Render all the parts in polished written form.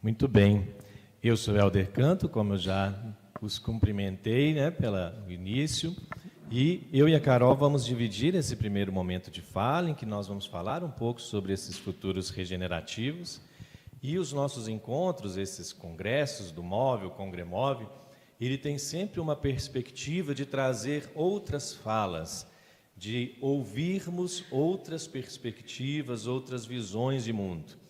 Muito bem. Eu sou Helder Canto, como eu já os cumprimentei, né, pelo início. E eu e a Carol vamos dividir esse primeiro momento de fala, em que nós vamos falar um pouco sobre esses futuros regenerativos. E os nossos encontros, esses congressos do MOVE, o Congremove, ele tem sempre uma perspectiva de trazer outras falas, de ouvirmos outras perspectivas, outras visões de mundo.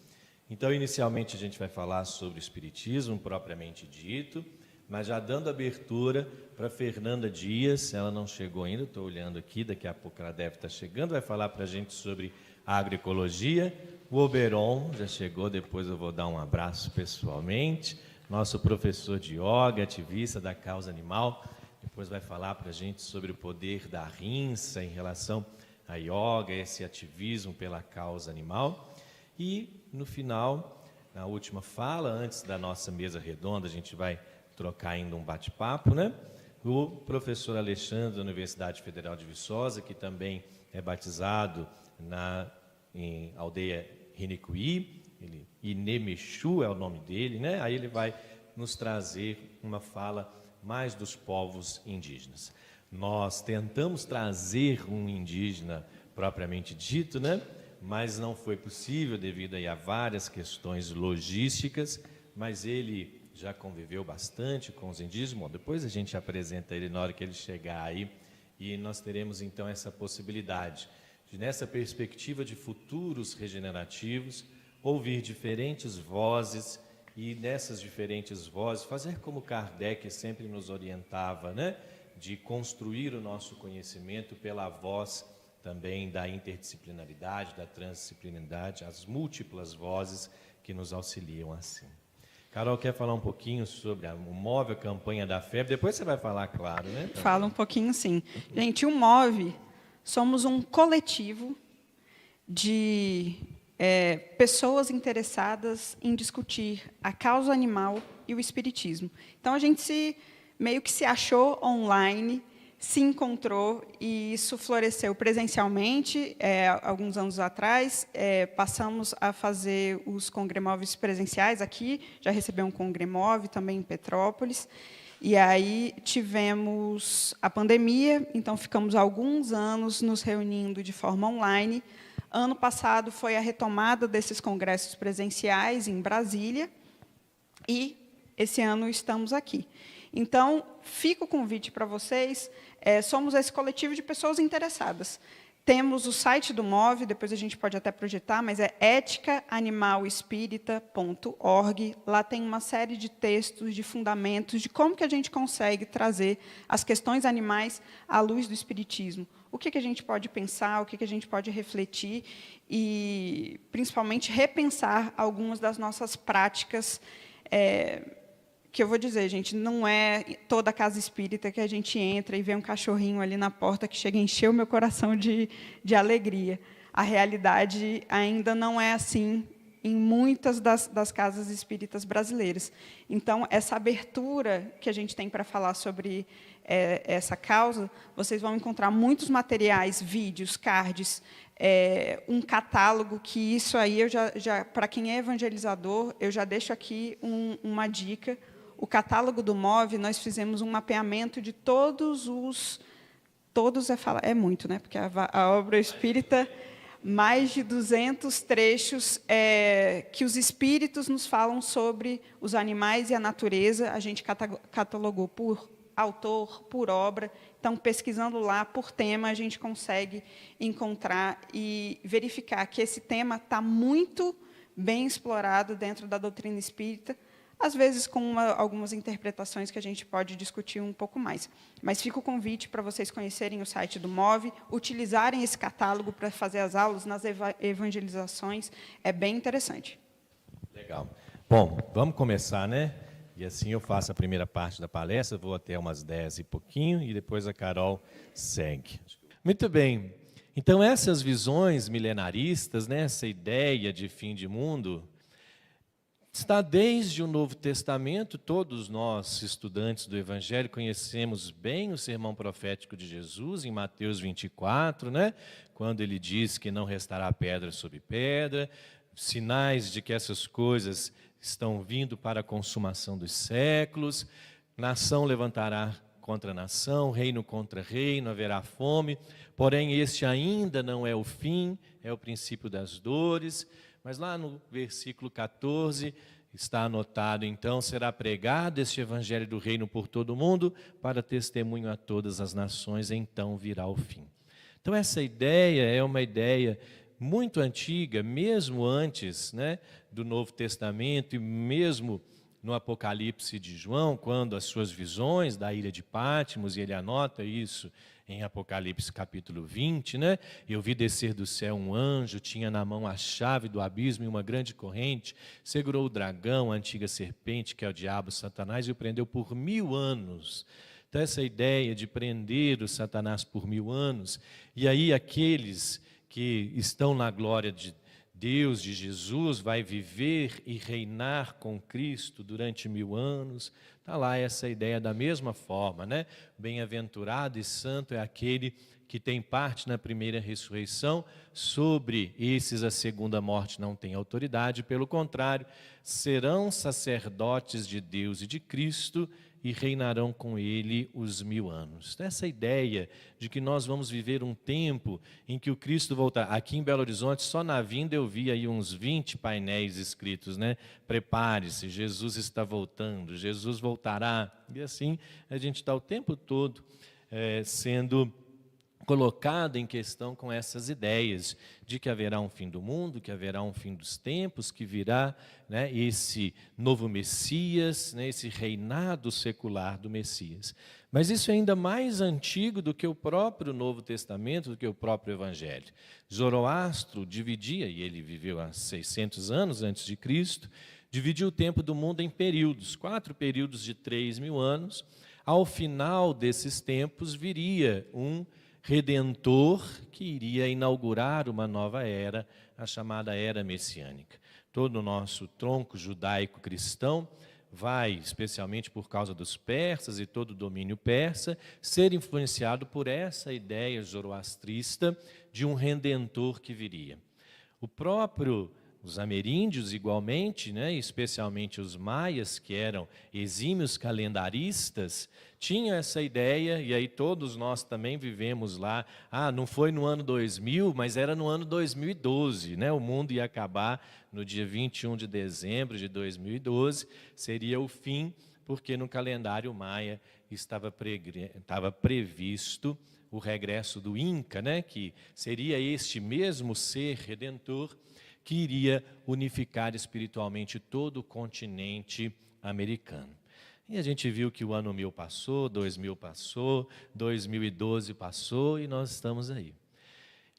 Então, inicialmente, a gente vai falar sobre o Espiritismo, propriamente dito, mas já dando abertura para Fernanda Dias, ela não chegou ainda, estou olhando aqui, daqui a pouco ela deve estar chegando, vai falar para a gente sobre a agroecologia. O Oberon já chegou, depois eu vou dar um abraço pessoalmente, nosso professor de yoga, ativista da causa animal, depois vai falar para a gente sobre o poder da rinça em relação a yoga, esse ativismo pela causa animal. E, no final, na última fala, antes da nossa mesa redonda, a gente vai trocar ainda um bate-papo, né? O professor Alexandre, da Universidade Federal de Viçosa, que também é batizado em aldeia Rinicuí, Inemexu é o nome dele, né? Aí ele vai nos trazer uma fala mais dos povos indígenas. Nós tentamos trazer um indígena propriamente dito, né? Mas não foi possível devido aí a várias questões logísticas, mas ele já conviveu bastante com os indígenas. Bom, depois a gente apresenta ele na hora que ele chegar aí, e nós teremos então essa possibilidade de, nessa perspectiva de futuros regenerativos, ouvir diferentes vozes e nessas diferentes vozes fazer como Kardec sempre nos orientava, né? De construir o nosso conhecimento pela voz também da interdisciplinaridade, da transdisciplinaridade, as múltiplas vozes que nos auxiliam assim. Carol, quer falar um pouquinho sobre o MOVE, a campanha da febre? Depois você vai falar, claro, né? Fala um pouquinho, sim. Gente, o MOVE, somos um coletivo de pessoas interessadas em discutir a causa animal e o espiritismo. Então, a gente meio que se achou online, se encontrou, e isso floresceu presencialmente. Alguns anos atrás, passamos a fazer os congremoves presenciais aqui, já recebeu um congremove também em Petrópolis, e aí tivemos a pandemia, então ficamos alguns anos nos reunindo de forma online. Ano passado foi a retomada desses congressos presenciais em Brasília, e esse ano estamos aqui. Então, fica o convite para vocês. Somos esse coletivo de pessoas interessadas. Temos o site do MOVE, depois a gente pode até projetar, mas é eticaanimalespírita.org. Lá tem uma série de textos, de fundamentos, de como que a gente consegue trazer as questões animais à luz do espiritismo. O que a gente pode pensar, o que a gente pode refletir e, principalmente, repensar algumas das nossas práticas, que eu vou dizer, gente, não é toda casa espírita que a gente entra e vê um cachorrinho ali na porta que chega a encher o meu coração de alegria. A realidade ainda não é assim em muitas das casas espíritas brasileiras. Então, essa abertura que a gente tem para falar sobre essa causa, vocês vão encontrar muitos materiais, vídeos, cards, um catálogo, que isso aí, para quem é evangelizador, eu já deixo aqui uma dica. O catálogo do MOVE, nós fizemos um mapeamento de todos é muito, né? Porque a obra espírita, mais de 200 trechos que os espíritos nos falam sobre os animais e a natureza. A gente catalogou por autor, por obra. Então, pesquisando lá por tema, a gente consegue encontrar e verificar que esse tema está muito bem explorado dentro da doutrina espírita, às vezes com algumas interpretações que a gente pode discutir um pouco mais. Mas fica o convite para vocês conhecerem o site do MOVE, utilizarem esse catálogo para fazer as aulas nas evangelizações, é bem interessante. Legal. Bom, vamos começar, né? E assim eu faço a primeira parte da palestra, vou até umas 10 e pouquinho, e depois a Carol segue. Muito bem. Então, essas visões milenaristas, né, essa ideia de fim de mundo, está desde o Novo Testamento. Todos nós, estudantes do Evangelho, conhecemos bem o sermão profético de Jesus, em Mateus 24, né? Quando ele diz que não restará pedra sobre pedra, sinais de que essas coisas estão vindo para a consumação dos séculos, nação levantará contra nação, reino contra reino, haverá fome, porém este ainda não é o fim, é o princípio das dores. Mas lá no versículo 14 está anotado, então, será pregado este evangelho do reino por todo o mundo, para testemunho a todas as nações, então virá o fim. Então essa ideia é uma ideia muito antiga, mesmo antes, né, do Novo Testamento e mesmo no Apocalipse de João, quando as suas visões da ilha de Patmos, e ele anota isso em Apocalipse capítulo 20, né? Eu vi descer do céu um anjo, tinha na mão a chave do abismo e uma grande corrente, segurou o dragão, a antiga serpente, que é o diabo, Satanás, e o prendeu por 1000 anos. Então essa ideia de prender o Satanás por 1000 anos, e aí aqueles que estão na glória de Deus, de Jesus, vai viver e reinar com Cristo durante 1000 anos. Está lá essa ideia da mesma forma, né? Bem-aventurado e santo é aquele que tem parte na primeira ressurreição. Sobre esses a segunda morte não tem autoridade, pelo contrário, serão sacerdotes de Deus e de Cristo e reinarão com ele os 1000 anos. Essa ideia de que nós vamos viver um tempo em que o Cristo voltará. Aqui em Belo Horizonte, só na vinda eu vi aí uns 20 painéis escritos, né? Prepare-se, Jesus está voltando, Jesus voltará. E assim a gente está o tempo todo sendo colocado em questão com essas ideias de que haverá um fim do mundo, que haverá um fim dos tempos, que virá, né, esse novo Messias, né, esse reinado secular do Messias. Mas isso é ainda mais antigo do que o próprio Novo Testamento, do que o próprio Evangelho. Zoroastro dividia, e ele viveu há 600 anos antes de Cristo, dividiu o tempo do mundo em períodos, 4 períodos de 3.000 anos. Ao final desses tempos viria um Redentor que iria inaugurar uma nova era, a chamada Era Messiânica. Todo o nosso tronco judaico-cristão vai, especialmente por causa dos persas e todo o domínio persa, ser influenciado por essa ideia zoroastrista de um Redentor que viria. Os ameríndios, igualmente, né, especialmente os maias, que eram exímios calendaristas, tinham essa ideia, e aí todos nós também vivemos lá. Não foi no ano 2000, mas era no ano 2012, né? O mundo ia acabar no dia 21 de dezembro de 2012, seria o fim, porque no calendário maia estava previsto o regresso do Inca, né, que seria este mesmo ser redentor, que iria unificar espiritualmente todo o continente americano. E a gente viu que o ano 1000 passou, 2000 passou, 2012 passou e nós estamos aí.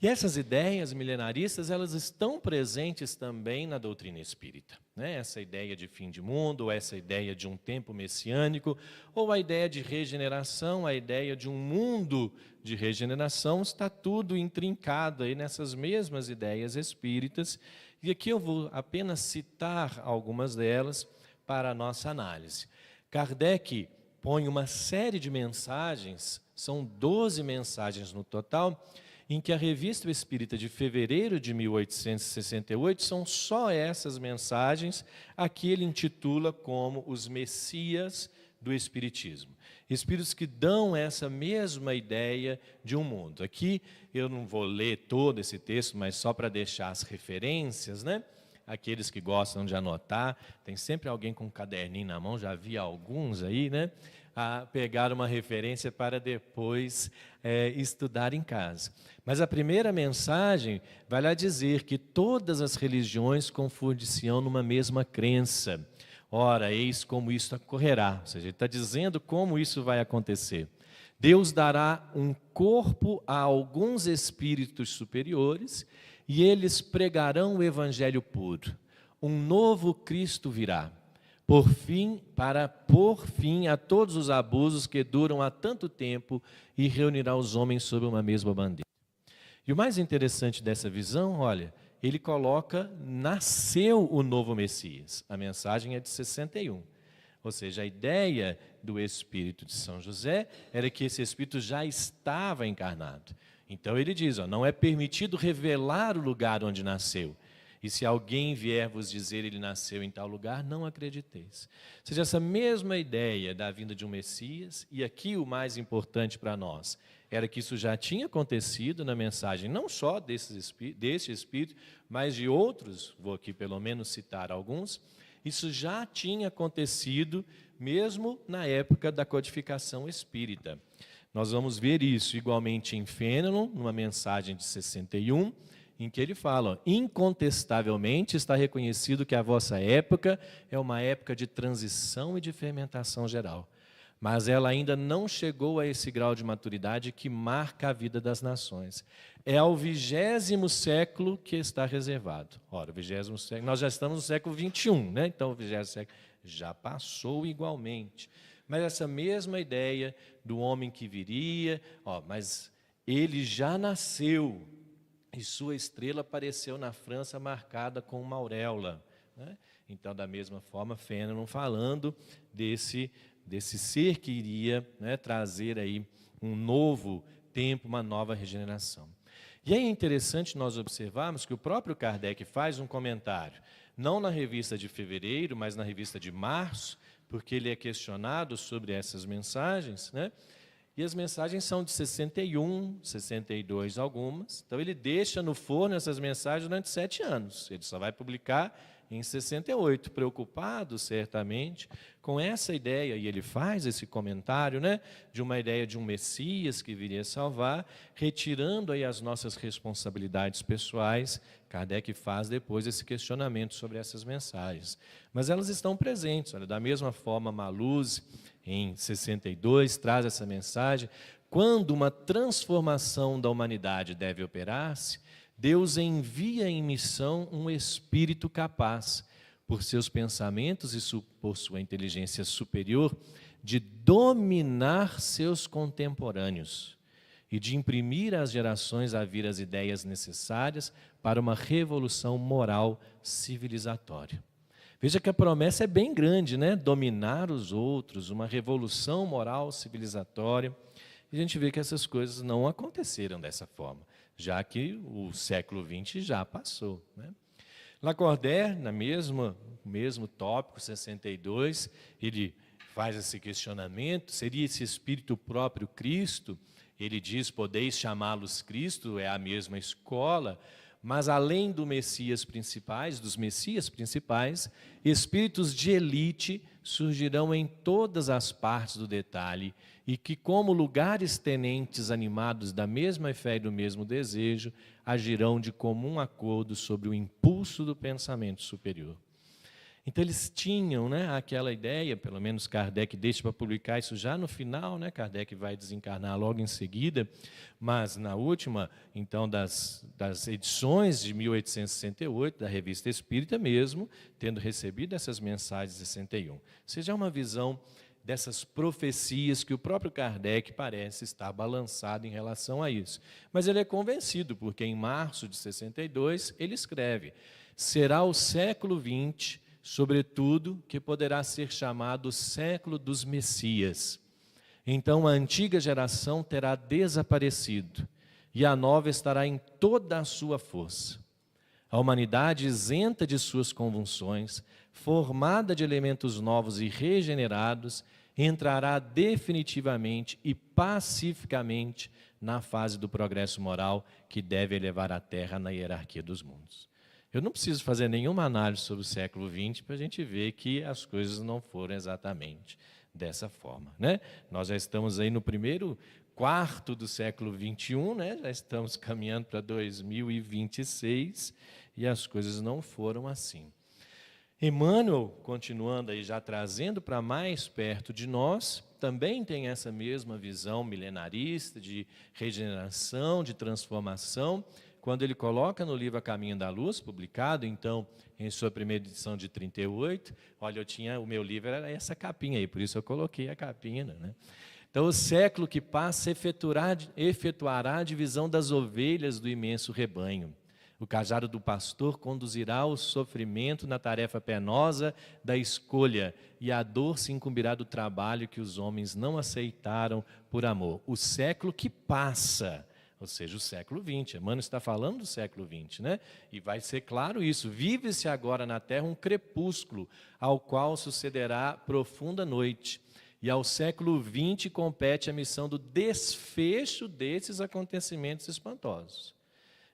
E essas ideias milenaristas, elas estão presentes também na doutrina espírita, né? Essa ideia de fim de mundo, ou essa ideia de um tempo messiânico, ou a ideia de regeneração, a ideia de um mundo de regeneração, está tudo intrincado aí nessas mesmas ideias espíritas. E aqui eu vou apenas citar algumas delas para a nossa análise. Kardec põe uma série de mensagens, são 12 mensagens no total, em que a Revista Espírita de fevereiro de 1868, são só essas mensagens, aqui ele intitula como os Messias do Espiritismo. Espíritos que dão essa mesma ideia de um mundo. Aqui eu não vou ler todo esse texto, mas só para deixar as referências, né? Aqueles que gostam de anotar, tem sempre alguém com um caderninho na mão, já vi alguns aí, né? A pegar uma referência para depois estudar em casa. Mas a primeira mensagem vai lá dizer que todas as religiões confundem-se numa mesma crença. Ora, eis como isso ocorrerá. Ou seja, ele está dizendo como isso vai acontecer. Deus dará um corpo a alguns espíritos superiores e eles pregarão o evangelho puro. Um novo Cristo virá. Para pôr fim a todos os abusos que duram há tanto tempo e reunirá os homens sob uma mesma bandeira. E o mais interessante dessa visão, olha, ele coloca, nasceu o novo Messias. A mensagem é de 61. Ou seja, a ideia do Espírito de São José era que esse Espírito já estava encarnado. Então ele diz, não é permitido revelar o lugar onde nasceu. E se alguém vier vos dizer ele nasceu em tal lugar, não acrediteis. Ou seja, essa mesma ideia da vinda de um Messias, e aqui o mais importante para nós, era que isso já tinha acontecido na mensagem, não só desse Espírito, mas de outros, vou aqui pelo menos citar alguns, isso já tinha acontecido mesmo na época da codificação espírita. Nós vamos ver isso igualmente em Fênelon, numa mensagem de 61, em que ele fala, incontestavelmente está reconhecido que a vossa época é uma época de transição e de fermentação geral. Mas ela ainda não chegou a esse grau de maturidade que marca a vida das nações. É ao 20º século que está reservado. Ora, o 20º século, nós já estamos no século XXI, né? Então o 20º século já passou igualmente. Mas essa mesma ideia do homem que viria, mas ele já nasceu, e sua estrela apareceu na França marcada com uma auréola, né? Então, da mesma forma, Fênelon falando desse ser que iria, né, trazer aí um novo tempo, uma nova regeneração. E é interessante nós observarmos que o próprio Kardec faz um comentário, não na revista de fevereiro, mas na revista de março, porque ele é questionado sobre essas mensagens, né? E as mensagens são de 61, 62 algumas. Então, ele deixa no forno essas mensagens durante 7 anos. Ele só vai publicar em 68, preocupado, certamente, com essa ideia. E ele faz esse comentário, né, de uma ideia de um Messias que viria salvar, retirando aí as nossas responsabilidades pessoais. Kardec faz depois esse questionamento sobre essas mensagens. Mas elas estão presentes. Olha, da mesma forma, Maluz, em 62, traz essa mensagem. Quando uma transformação da humanidade deve operar-se, Deus envia em missão um espírito capaz, por seus pensamentos e por sua inteligência superior, de dominar seus contemporâneos e de imprimir às gerações a vir as ideias necessárias para uma revolução moral civilizatória. Veja que a promessa é bem grande, né? Dominar os outros, uma revolução moral civilizatória. E a gente vê que essas coisas não aconteceram dessa forma, já que o século XX já passou, né? Lacordaire, no mesmo tópico, 62, ele faz esse questionamento, seria esse Espírito próprio Cristo? Ele diz, podeis chamá-los Cristo, é a mesma escola, mas além dos Messias principais, espíritos de elite surgirão em todas as partes do detalhe e que, como lugares tenentes animados da mesma fé e do mesmo desejo, agirão de comum acordo sobre o impulso do pensamento superior. Então, eles tinham, né, aquela ideia, pelo menos Kardec deixa para publicar isso já no final, né, Kardec vai desencarnar logo em seguida, mas na última, então, das edições de 1868, da Revista Espírita mesmo, tendo recebido essas mensagens de 61. Ou seja, é uma visão dessas profecias que o próprio Kardec parece estar balançado em relação a isso. Mas ele é convencido, porque em março de 62, ele escreve, será o século XX, sobretudo, que poderá ser chamado o século dos Messias. Então a antiga geração terá desaparecido e a nova estará em toda a sua força. A humanidade isenta de suas convulsões, formada de elementos novos e regenerados, entrará definitivamente e pacificamente na fase do progresso moral que deve elevar a Terra na hierarquia dos mundos. Eu não preciso fazer nenhuma análise sobre o século XX para a gente ver que as coisas não foram exatamente dessa forma, né? Nós já estamos aí no primeiro quarto do século XXI, né? Já estamos caminhando para 2026 e as coisas não foram assim. Emmanuel, continuando aí já trazendo para mais perto de nós, também tem essa mesma visão milenarista de regeneração, de transformação, quando ele coloca no livro A Caminho da Luz, publicado, então, em sua primeira edição de 38, olha, o meu livro era essa capinha aí, por isso eu coloquei a capinha, né? Então, o século que passa efetuará a divisão das ovelhas do imenso rebanho. O cajado do pastor conduzirá o sofrimento na tarefa penosa da escolha, e a dor se incumbirá do trabalho que os homens não aceitaram por amor. O século que passa, ou seja, o século XX. Emmanuel está falando do século XX, né? E vai ser claro isso. Vive-se agora na Terra um crepúsculo, ao qual sucederá profunda noite. E ao século XX compete a missão do desfecho desses acontecimentos espantosos.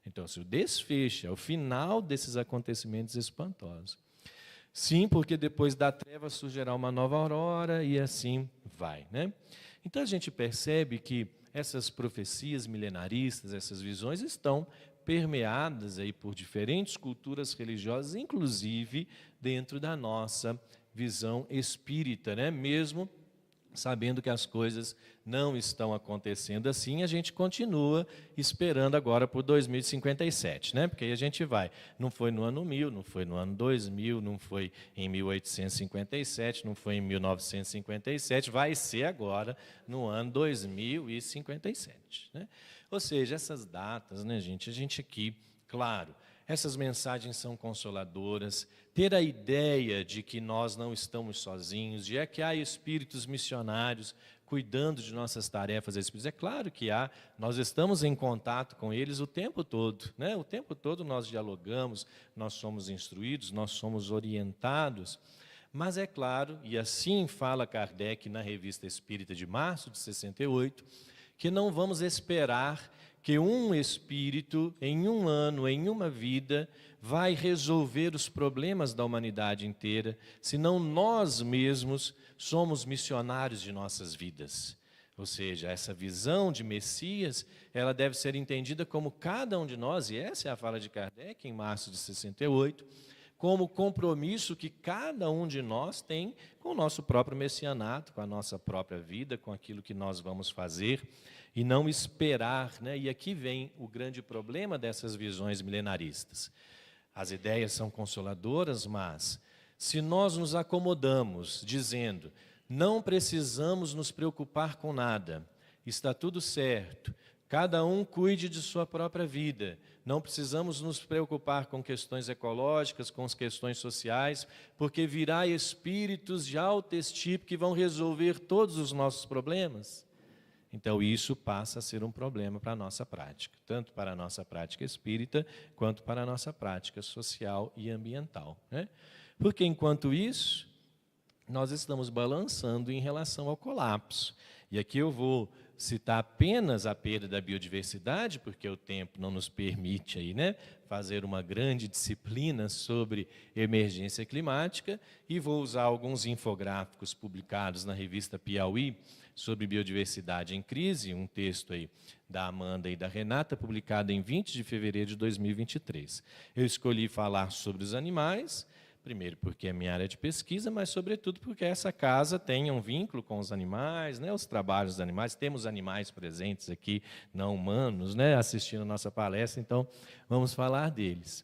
Então, o desfecho é o final desses acontecimentos espantosos. Sim, porque depois da treva surgirá uma nova aurora e assim vai, né? Então, a gente percebe que essas profecias milenaristas, essas visões, estão permeadas aí por diferentes culturas religiosas, inclusive dentro da nossa visão espírita, né? Mesmo sabendo que as coisas não estão acontecendo assim, a gente continua esperando agora por 2057, né? Porque aí a gente vai. Não foi no ano 1000, não foi no ano 2000, não foi em 1857, não foi em 1957, vai ser agora no ano 2057, né? Ou seja, essas datas, né, gente? A gente aqui, claro, essas mensagens são consoladoras. Ter a ideia de que nós não estamos sozinhos, de que há espíritos missionários cuidando de nossas tarefas espíritas. É claro que há, nós estamos em contato com eles o tempo todo, né? O tempo todo nós dialogamos, nós somos instruídos, nós somos orientados. Mas é claro, e assim fala Kardec na Revista Espírita de março de 68, que não vamos esperar que um espírito, em um ano, em uma vida, vai resolver os problemas da humanidade inteira, senão nós mesmos somos missionários de nossas vidas. Ou seja, essa visão de Messias, ela deve ser entendida como cada um de nós, e essa é a fala de Kardec em março de 68, como compromisso que cada um de nós tem com o nosso próprio messianato, com a nossa própria vida, com aquilo que nós vamos fazer, e não esperar, né? E aqui vem o grande problema dessas visões milenaristas. As ideias são consoladoras, mas se nós nos acomodamos dizendo, não precisamos nos preocupar com nada, está tudo certo, cada um cuide de sua própria vida. Não precisamos nos preocupar com questões ecológicas, com as questões sociais, porque virá espíritos de alto estípio que vão resolver todos os nossos problemas. Então, isso passa a ser um problema para a nossa prática, tanto para a nossa prática espírita, quanto para a nossa prática social e ambiental, né? Porque, enquanto isso, nós estamos balançando em relação ao colapso. E aqui eu vou citar apenas a perda da biodiversidade, porque o tempo não nos permite aí, né, fazer uma grande disciplina sobre emergência climática, e vou usar alguns infográficos publicados na revista Piauí sobre biodiversidade em crise, um texto aí da Amanda e da Renata, publicado em 20 de fevereiro de 2023. Eu escolhi falar sobre os animais, primeiro porque é minha área de pesquisa, mas sobretudo porque essa casa tem um vínculo com os animais, né, os trabalhos dos animais. Temos animais presentes aqui, não humanos, né, assistindo a nossa palestra, então vamos falar deles.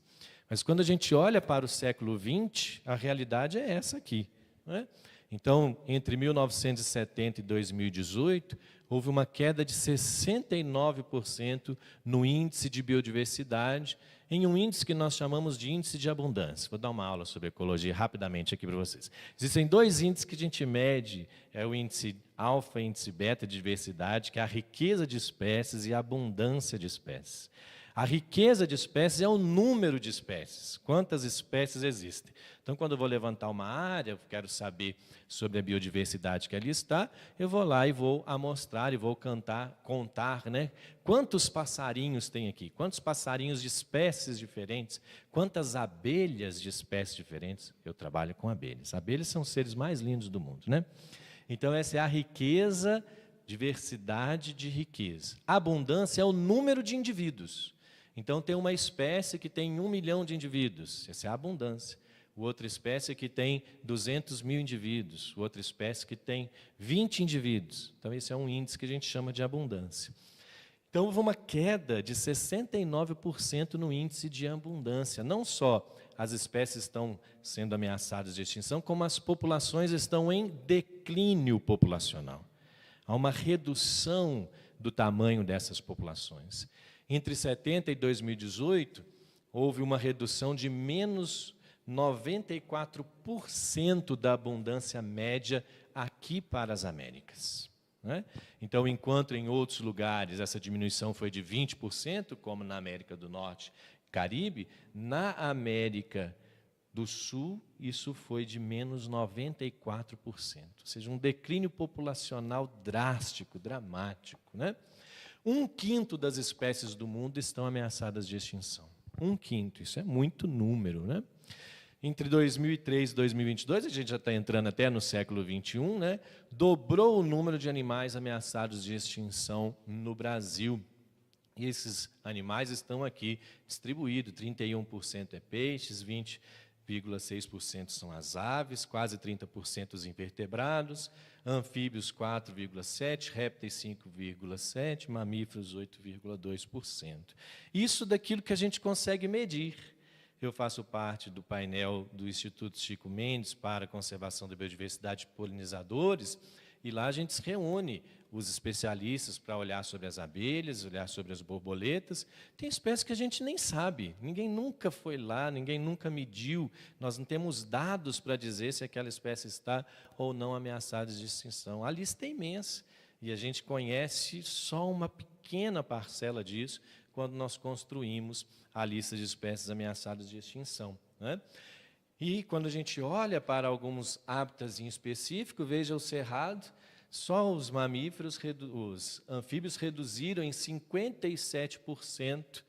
Mas quando a gente olha para o século XX, a realidade é essa aqui, né? Então, entre 1970 e 2018, houve uma queda de 69% no índice de biodiversidade, em um índice que nós chamamos de índice de abundância. Vou dar uma aula sobre ecologia rapidamente aqui para vocês. Existem dois índices que a gente mede, é o índice alfa e índice beta de diversidade, que é a riqueza de espécies e a abundância de espécies. A riqueza de espécies é o número de espécies, quantas espécies existem. Então, quando eu vou levantar uma área, eu quero saber sobre a biodiversidade que ali está, eu vou lá e vou amostrar e vou contar, né, quantos passarinhos tem aqui, quantos passarinhos de espécies diferentes, quantas abelhas de espécies diferentes. Eu trabalho com abelhas. Abelhas são os seres mais lindos do mundo, né? Então, essa é a riqueza, diversidade de riqueza. A abundância é o número de indivíduos. Então, tem uma espécie que tem 1 milhão de indivíduos, essa é a abundância. Outra espécie que tem 200 mil indivíduos, outra espécie que tem 20 indivíduos. Então, esse é um índice que a gente chama de abundância. Então, houve uma queda de 69% no índice de abundância. Não só as espécies estão sendo ameaçadas de extinção, como as populações estão em declínio populacional. Há uma redução do tamanho dessas populações. Entre 70 e 2018, houve uma redução de menos 94% da abundância média aqui para as Américas. né? Então, enquanto em outros lugares essa diminuição foi de 20%, como na América do Norte e Caribe, na América do Sul, isso foi de menos 94%. Ou seja, um declínio populacional drástico, dramático, né? 1/5 das espécies do mundo estão ameaçadas de extinção. 1/5, isso é muito número, né? Entre 2003 e 2022, a gente já está entrando até no século XXI, né? Dobrou o número de animais ameaçados de extinção no Brasil. E esses animais estão aqui distribuídos: 31% é peixes, 20,6% são as aves, quase 30% os invertebrados, anfíbios 4,7%, répteis 5,7%, mamíferos 8,2%. Isso daquilo que a gente consegue medir. Eu faço parte do painel do Instituto Chico Mendes para a Conservação da Biodiversidade de Polinizadores, e lá a gente se reúne os especialistas para olhar sobre as abelhas, olhar sobre as borboletas. Tem espécies que a gente nem sabe, ninguém nunca foi lá, ninguém nunca mediu, nós não temos dados para dizer se aquela espécie está ou não ameaçada de extinção. A lista é imensa, e a gente conhece só uma pequena parcela disso quando nós construímos a lista de espécies ameaçadas de extinção, né? E quando a gente olha para alguns hábitats em específico, veja o cerrado, só os mamíferos, os anfíbios reduziram em 57%,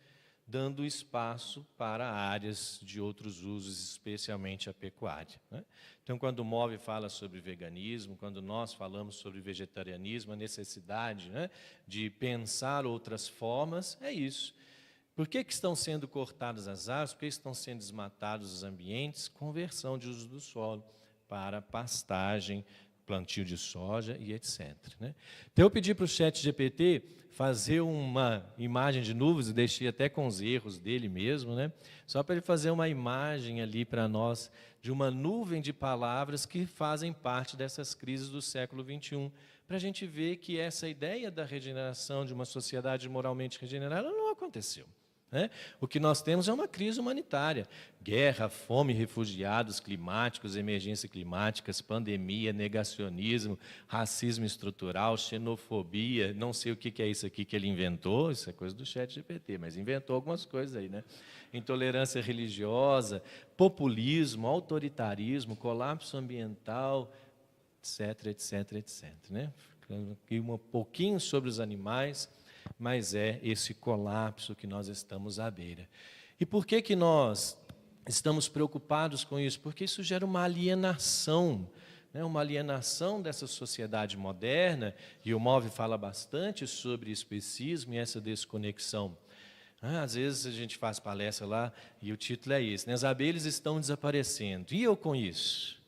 dando espaço para áreas de outros usos, especialmente a pecuária, né? Então, quando o MOVE fala sobre veganismo, quando nós falamos sobre vegetarianismo, a necessidade, né, de pensar outras formas, é isso. Por que estão sendo cortadas as árvores? Por que estão sendo desmatados os ambientes? Conversão de uso do solo para pastagem, plantio de soja e etc, né? Então, eu pedi para o ChatGPT fazer uma imagem de nuvens, eu deixei até com os erros dele mesmo, né? Só para ele fazer uma imagem ali para nós de uma nuvem de palavras que fazem parte dessas crises do século XXI, para a gente ver que essa ideia da regeneração de uma sociedade moralmente regenerada não aconteceu, né? O que nós temos é uma crise humanitária: guerra, fome, refugiados climáticos, emergências climáticas, pandemia, negacionismo, racismo estrutural, xenofobia. Não sei o que é isso aqui que ele inventou, isso é coisa do ChatGPT, mas inventou algumas coisas aí, né? Intolerância religiosa, populismo, autoritarismo, colapso ambiental, etc, etc, etc, né? Aqui um pouquinho sobre os animais, mas é esse colapso que nós estamos à beira. E por que nós estamos preocupados com isso? Porque isso gera uma alienação, né? Uma alienação dessa sociedade moderna, e o MOVE fala bastante sobre especismo e essa desconexão. Às vezes a gente faz palestra lá e o título é esse, né? As abelhas estão desaparecendo. E eu com isso?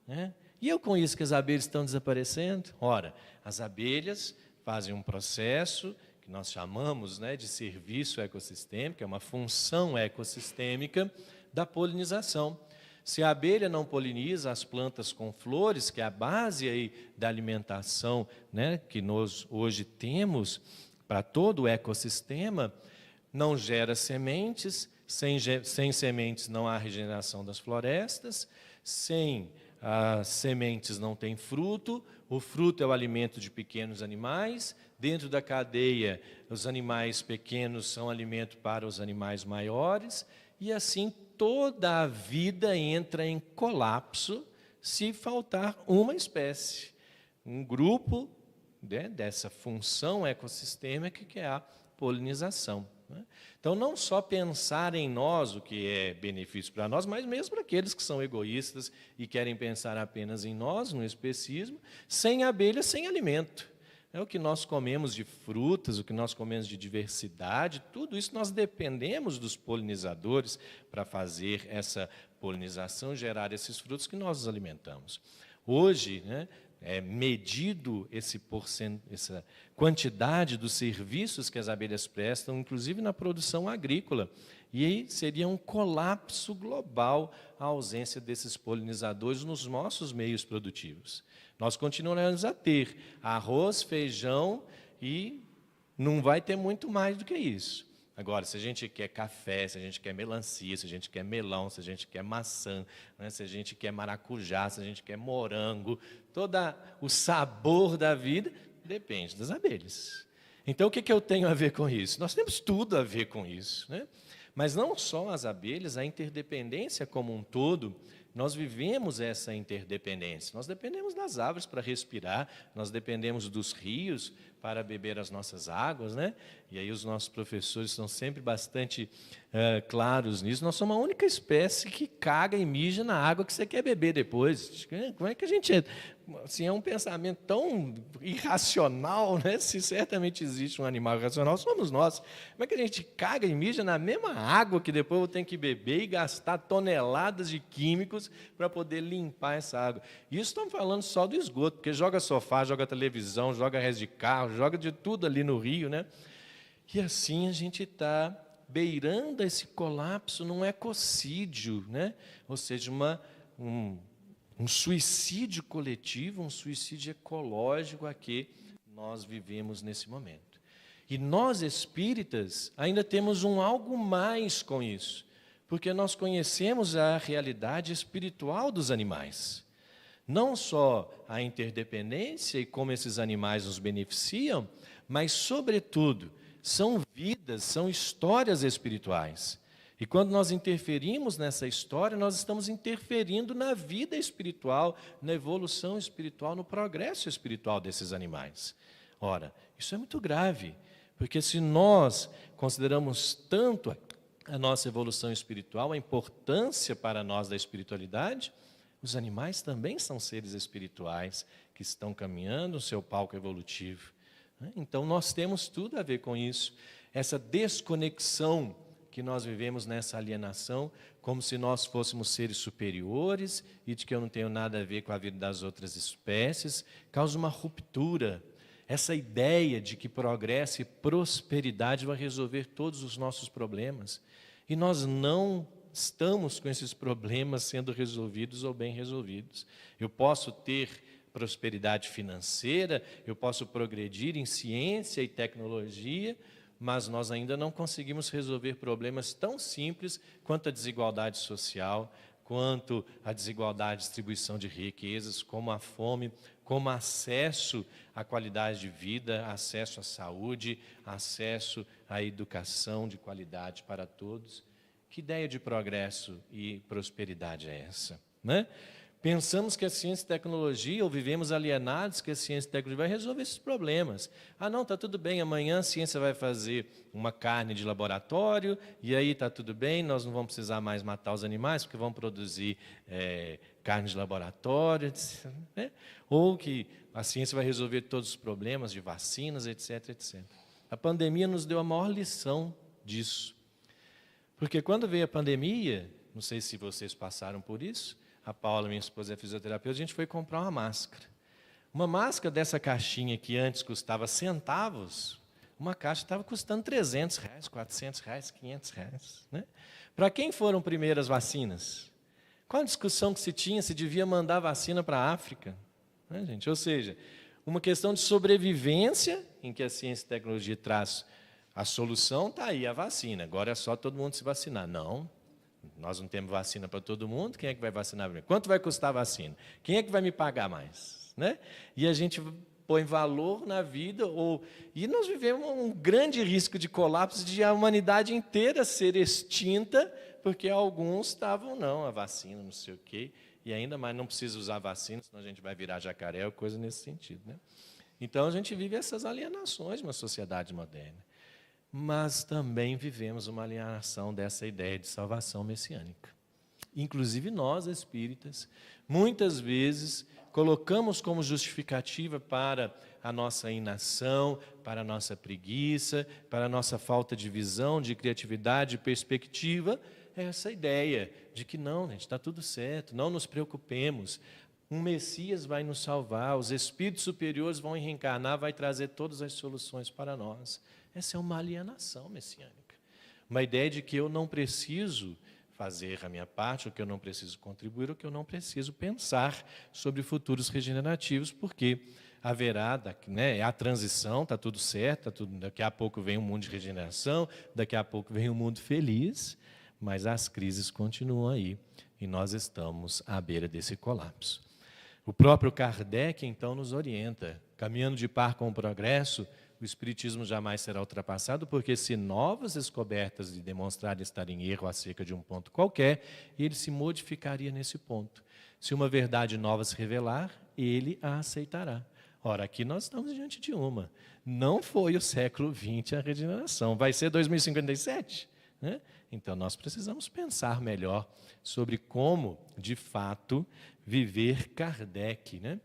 Né? E eu com isso que as abelhas estão desaparecendo? Ora, as abelhas fazem um processo que nós chamamos, né, de serviço ecossistêmico, é uma função ecossistêmica da polinização. Se a abelha não poliniza as plantas com flores, que é a base aí da alimentação, né, que nós hoje temos para todo o ecossistema, não gera sementes, sem sementes não há regeneração das florestas, sem as sementes não tem fruto, o fruto é o alimento de pequenos animais, dentro da cadeia os animais pequenos são alimento para os animais maiores, e assim toda a vida entra em colapso se faltar uma espécie, um grupo, né, dessa função ecossistêmica que é a polinização. Então, não só pensar em nós, o que é benefício para nós, mas mesmo para aqueles que são egoístas e querem pensar apenas em nós, no especismo, sem abelha, sem alimento. É o que nós comemos de frutas, o que nós comemos de diversidade, tudo isso nós dependemos dos polinizadores para fazer essa polinização, gerar esses frutos que nós nos alimentamos. Hoje, né, é medido essa quantidade dos serviços que as abelhas prestam, inclusive na produção agrícola. E aí seria um colapso global a ausência desses polinizadores nos nossos meios produtivos. Nós continuaremos a ter arroz, feijão e não vai ter muito mais do que isso. Agora, se a gente quer café, se a gente quer melancia, se a gente quer melão, se a gente quer maçã, né, se a gente quer maracujá, se a gente quer morango, todo o sabor da vida, Depende das abelhas. Então, o que eu tenho a ver com isso? Nós temos tudo a ver com isso, né? Mas não só as abelhas, a interdependência como um todo, nós vivemos essa interdependência. Nós dependemos das árvores para respirar, nós dependemos dos rios para beber as nossas águas, né? E aí os nossos professores são sempre bastante claros nisso. Nós somos a única espécie que caga e mija na água que você quer beber depois. Como é que a gente... Assim, é um pensamento tão irracional, né? Se certamente existe um animal irracional, somos nós. Como é que a gente caga e mija na mesma água que depois eu tenho que beber e gastar toneladas de químicos para poder limpar essa água? Isso estamos falando só do esgoto, porque joga sofá, joga televisão, joga resto de carro, joga de tudo ali no rio, né? E assim a gente está beirando esse colapso num ecocídio, né? Ou seja, um suicídio coletivo, um suicídio ecológico a que nós vivemos nesse momento. E nós, espíritas, ainda temos algo mais com isso, porque nós conhecemos a realidade espiritual dos animais. Não só a interdependência e como esses animais nos beneficiam, mas, sobretudo, são vidas, são histórias espirituais. E quando nós interferimos nessa história, nós estamos interferindo na vida espiritual, na evolução espiritual, no progresso espiritual desses animais. Ora, isso é muito grave, porque se nós consideramos tanto a nossa evolução espiritual, a importância para nós da espiritualidade, os animais também são seres espirituais que estão caminhando no seu palco evolutivo. Então, nós temos tudo a ver com isso. Essa desconexão que nós vivemos nessa alienação, como se nós fôssemos seres superiores e de que eu não tenho nada a ver com a vida das outras espécies, causa uma ruptura. Essa ideia de que progresso e prosperidade vai resolver todos os nossos problemas. E nós não estamos com esses problemas sendo resolvidos ou bem resolvidos. Eu posso ter prosperidade financeira, eu posso progredir em ciência e tecnologia, mas nós ainda não conseguimos resolver problemas tão simples quanto a desigualdade social, quanto a desigualdade de distribuição de riquezas, como a fome, como acesso à qualidade de vida, acesso à saúde, acesso à educação de qualidade para todos. Que ideia de progresso e prosperidade é essa, né? Pensamos que a ciência e tecnologia, ou vivemos alienados que a ciência e tecnologia vai resolver esses problemas. Ah, não, está tudo bem, amanhã a ciência vai fazer uma carne de laboratório, e aí está tudo bem, nós não vamos precisar mais matar os animais, porque vão produzir carne de laboratório, etc, né? Ou que a ciência vai resolver todos os problemas de vacinas, etc, etc. A pandemia nos deu a maior lição disso. Porque quando veio a pandemia, não sei se vocês passaram por isso, a Paula, minha esposa, é fisioterapeuta, a gente foi comprar uma máscara. Uma máscara dessa caixinha que antes custava centavos, uma caixa estava custando R$300, R$400, R$500. Né? Para quem foram primeiras vacinas? Qual a discussão que se tinha se devia mandar vacina para a África? Né, gente? Ou seja, uma questão de sobrevivência, em que a ciência e a tecnologia traz a solução, está aí, a vacina. Agora é só todo mundo se vacinar. Não. Nós não temos vacina para todo mundo, quem é que vai vacinar primeiro? Quanto vai custar a vacina? Quem é que vai me pagar mais? Né? E a gente põe valor na vida, e nós vivemos um grande risco de colapso, de a humanidade inteira ser extinta, porque alguns estavam, não, a vacina, não sei o quê, e ainda mais não precisa usar vacina, senão a gente vai virar jacaré, ou coisa nesse sentido. Né? Então, a gente vive essas alienações numa sociedade moderna. Mas também vivemos uma alienação dessa ideia de salvação messiânica. Inclusive nós, espíritas, muitas vezes colocamos como justificativa para a nossa inação, para a nossa preguiça, para a nossa falta de visão, de criatividade, de perspectiva, essa ideia de que não, gente, está tudo certo, não nos preocupemos, um Messias vai nos salvar, os espíritos superiores vão reencarnar, vai trazer todas as soluções para nós. Essa é uma alienação messiânica. Uma ideia de que eu não preciso fazer a minha parte, ou que eu não preciso contribuir, ou que eu não preciso pensar sobre futuros regenerativos, porque haverá, né, a transição, está tudo certo, daqui a pouco vem um mundo de regeneração, daqui a pouco vem um mundo feliz, mas as crises continuam aí, e nós estamos à beira desse colapso. O próprio Kardec, então, nos orienta. Caminhando de par com o progresso, o Espiritismo jamais será ultrapassado, porque se novas descobertas lhe demonstrarem estar em erro acerca de um ponto qualquer, ele se modificaria nesse ponto. Se uma verdade nova se revelar, ele a aceitará. Ora, aqui nós estamos diante de uma. Não foi o século XX a regeneração. Vai ser 2057? Né? Então, nós precisamos pensar melhor sobre como, de fato, viver Kardec. Né?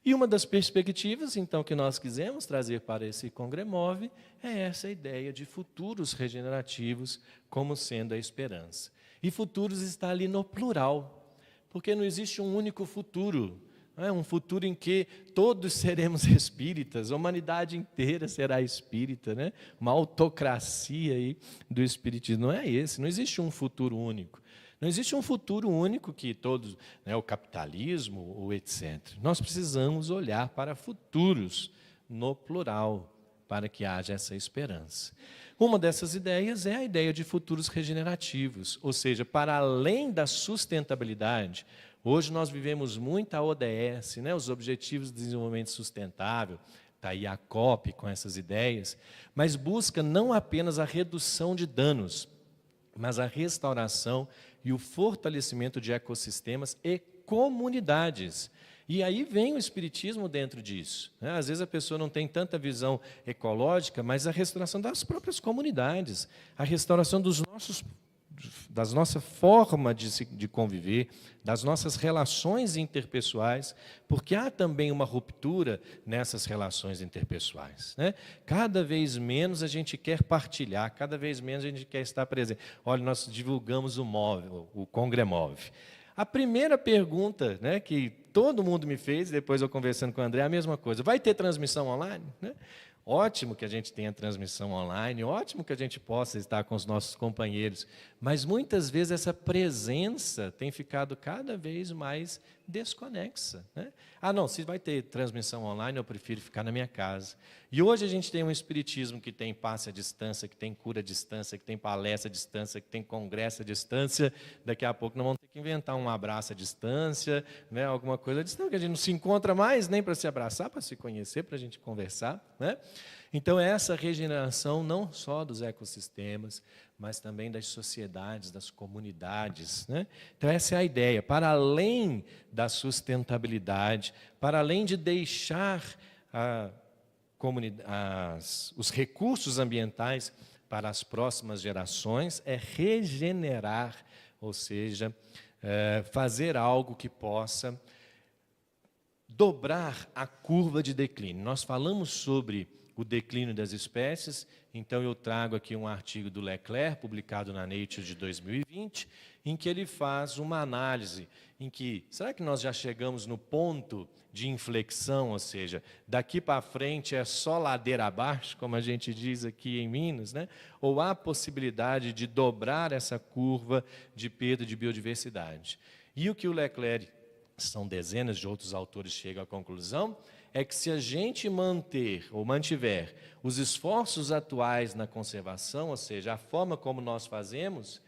E uma das perspectivas, então, que nós quisemos trazer para esse Congremove é essa ideia de futuros regenerativos como sendo a esperança. E futuros está ali no plural, porque não existe um único futuro. Um futuro em que todos seremos espíritas, a humanidade inteira será espírita, né? Uma autocracia aí do espiritismo. Não é esse, não existe um futuro único. Não existe um futuro único que todos, né, o capitalismo, ou etc. Nós precisamos olhar para futuros no plural, para que haja essa esperança. Uma dessas ideias é a ideia de futuros regenerativos, ou seja, para além da sustentabilidade. Hoje nós vivemos muito a ODS, né, os Objetivos de Desenvolvimento Sustentável, está aí a COP com essas ideias, mas busca não apenas a redução de danos, mas a restauração e o fortalecimento de ecossistemas e comunidades. E aí vem o Espiritismo dentro disso. Né? Às vezes a pessoa não tem tanta visão ecológica, mas a restauração das próprias comunidades, a restauração das nossa forma de conviver, das nossas relações interpessoais, porque há também uma ruptura nessas relações interpessoais. Né? Cada vez menos a gente quer partilhar, cada vez menos a gente quer estar presente. Olha, nós divulgamos o Congremove. A primeira pergunta, né, que todo mundo me fez, depois eu conversando com o André, é a mesma coisa. Vai ter transmissão online? Né? Ótimo que a gente tenha transmissão online, ótimo que a gente possa estar com os nossos companheiros, mas muitas vezes essa presença tem ficado cada vez mais desconexa. Né? Não, se vai ter transmissão online, eu prefiro ficar na minha casa. E hoje a gente tem um espiritismo que tem passe à distância, que tem cura à distância, que tem palestra à distância, que tem congresso à distância. Daqui a pouco nós vamos ter que inventar um abraço à distância, né? Alguma coisa à distância, que a gente não se encontra mais nem para se abraçar, para se conhecer, para a gente conversar. Né? Então, essa regeneração não só dos ecossistemas, mas também das sociedades, das comunidades. Né? Então, essa é a ideia. Para além da sustentabilidade, para além de deixar os recursos ambientais para as próximas gerações, é regenerar, ou seja, fazer algo que possa dobrar a curva de declínio. Nós falamos sobre o declínio das espécies, então eu trago aqui um artigo do Leclerc, publicado na Nature de 2020, em que ele faz uma análise, em que, será que nós já chegamos no ponto de inflexão, ou seja, daqui para frente é só ladeira abaixo, como a gente diz aqui em Minas, né? Ou há possibilidade de dobrar essa curva de perda de biodiversidade? E o que o Leclerc, são dezenas de outros autores chegam à conclusão, é que se a gente mantiver os esforços atuais na conservação, ou seja, a forma como nós fazemos,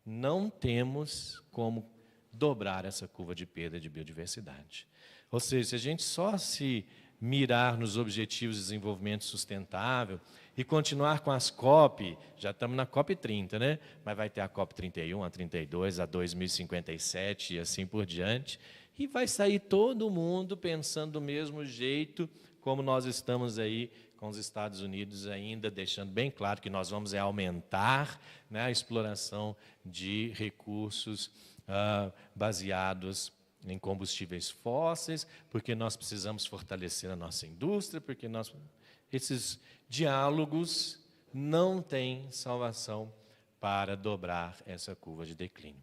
não temos como dobrar essa curva de perda de biodiversidade. Ou seja, se a gente só se mirar nos Objetivos de Desenvolvimento Sustentável e continuar com as COP, já estamos na COP 30, né? Mas vai ter a COP 31, a 32, a 2057 e assim por diante. E vai sair todo mundo pensando do mesmo jeito, como nós estamos aí com os Estados Unidos ainda, deixando bem claro que nós vamos aumentar, né, a exploração de recursos baseados em combustíveis fósseis, porque nós precisamos fortalecer a nossa indústria, porque esses diálogos não têm salvação para dobrar essa curva de declínio.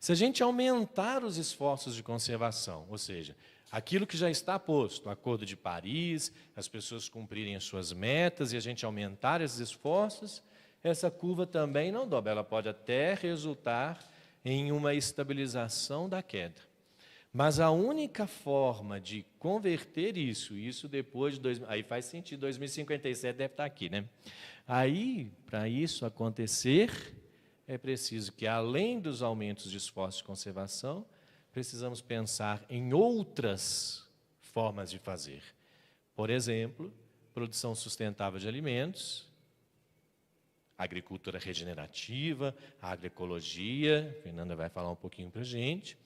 Se a gente aumentar os esforços de conservação, ou seja, aquilo que já está posto, o Acordo de Paris, as pessoas cumprirem as suas metas e a gente aumentar esses esforços, essa curva também não dobra, ela pode até resultar em uma estabilização da queda. Mas a única forma de converter isso depois de... Aí faz sentido, 2057 deve estar aqui, né? Aí, para isso acontecer, é preciso que, além dos aumentos de esforços de conservação, precisamos pensar em outras formas de fazer. Por exemplo, produção sustentável de alimentos, agricultura regenerativa, agroecologia, a Fernanda vai falar um pouquinho para a gente,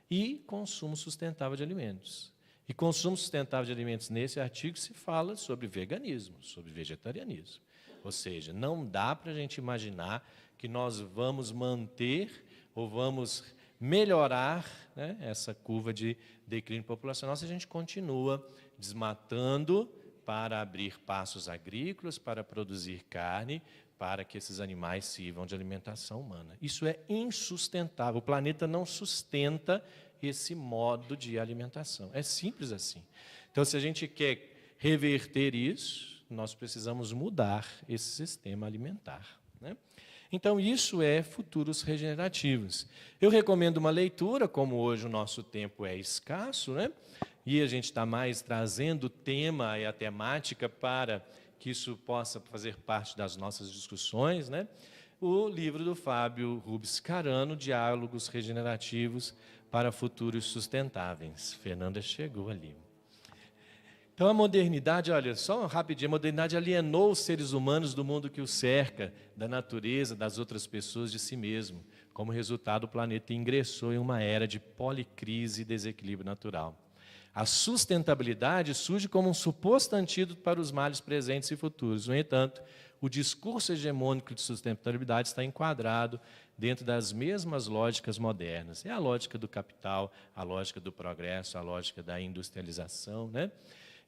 e consumo sustentável de alimentos. E consumo sustentável de alimentos, nesse artigo, se fala sobre veganismo, sobre vegetarianismo. Ou seja, não dá para a gente imaginar que nós vamos manter ou vamos melhorar, né, essa curva de declínio populacional se a gente continua desmatando para abrir pastos agrícolas, para produzir carne, para que esses animais sirvam de alimentação humana. Isso é insustentável. O planeta não sustenta esse modo de alimentação. É simples assim. Então, se a gente quer reverter isso, nós precisamos mudar esse sistema alimentar, né? Então, isso é futuros regenerativos. Eu recomendo uma leitura, como hoje o nosso tempo é escasso, né? E a gente está mais trazendo o tema e a temática para que isso possa fazer parte das nossas discussões, né? O livro do Fábio Rubens Carano, Diálogos Regenerativos para Futuros Sustentáveis. Fernanda chegou ali. Então, a modernidade, olha, só rapidinho, a modernidade alienou os seres humanos do mundo que os cerca, da natureza, das outras pessoas, de si mesmo. Como resultado, o planeta ingressou em uma era de policrise e desequilíbrio natural. A sustentabilidade surge como um suposto antídoto para os males presentes e futuros. No entanto, o discurso hegemônico de sustentabilidade está enquadrado dentro das mesmas lógicas modernas. É a lógica do capital, a lógica do progresso, a lógica da industrialização, né?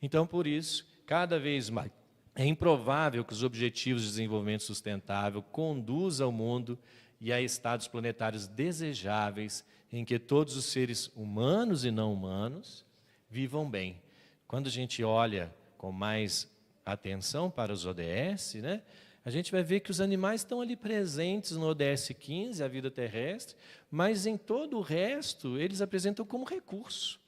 Então, por isso, cada vez mais é improvável que os objetivos de desenvolvimento sustentável conduzam o mundo e a estados planetários desejáveis em que todos os seres humanos e não humanos vivam bem. Quando a gente olha com mais atenção para os ODS, né, a gente vai ver que os animais estão ali presentes no ODS 15, a vida terrestre, mas em todo o resto eles apresentam como recurso.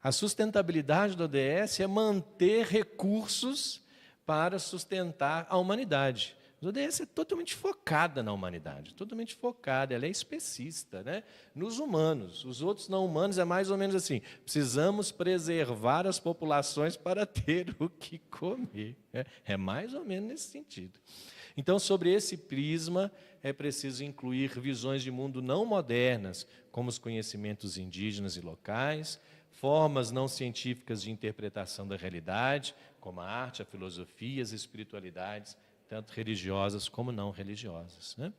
A sustentabilidade do ODS é manter recursos para sustentar a humanidade. A ODS é totalmente focada na humanidade, totalmente focada, ela é especista, né, nos humanos. Os outros não humanos é mais ou menos assim, precisamos preservar as populações para ter o que comer. É mais ou menos nesse sentido. Então, sobre esse prisma, é preciso incluir visões de mundo não modernas, como os conhecimentos indígenas e locais, formas não científicas de interpretação da realidade, como a arte, a filosofia, as espiritualidades, tanto religiosas como não religiosas, né?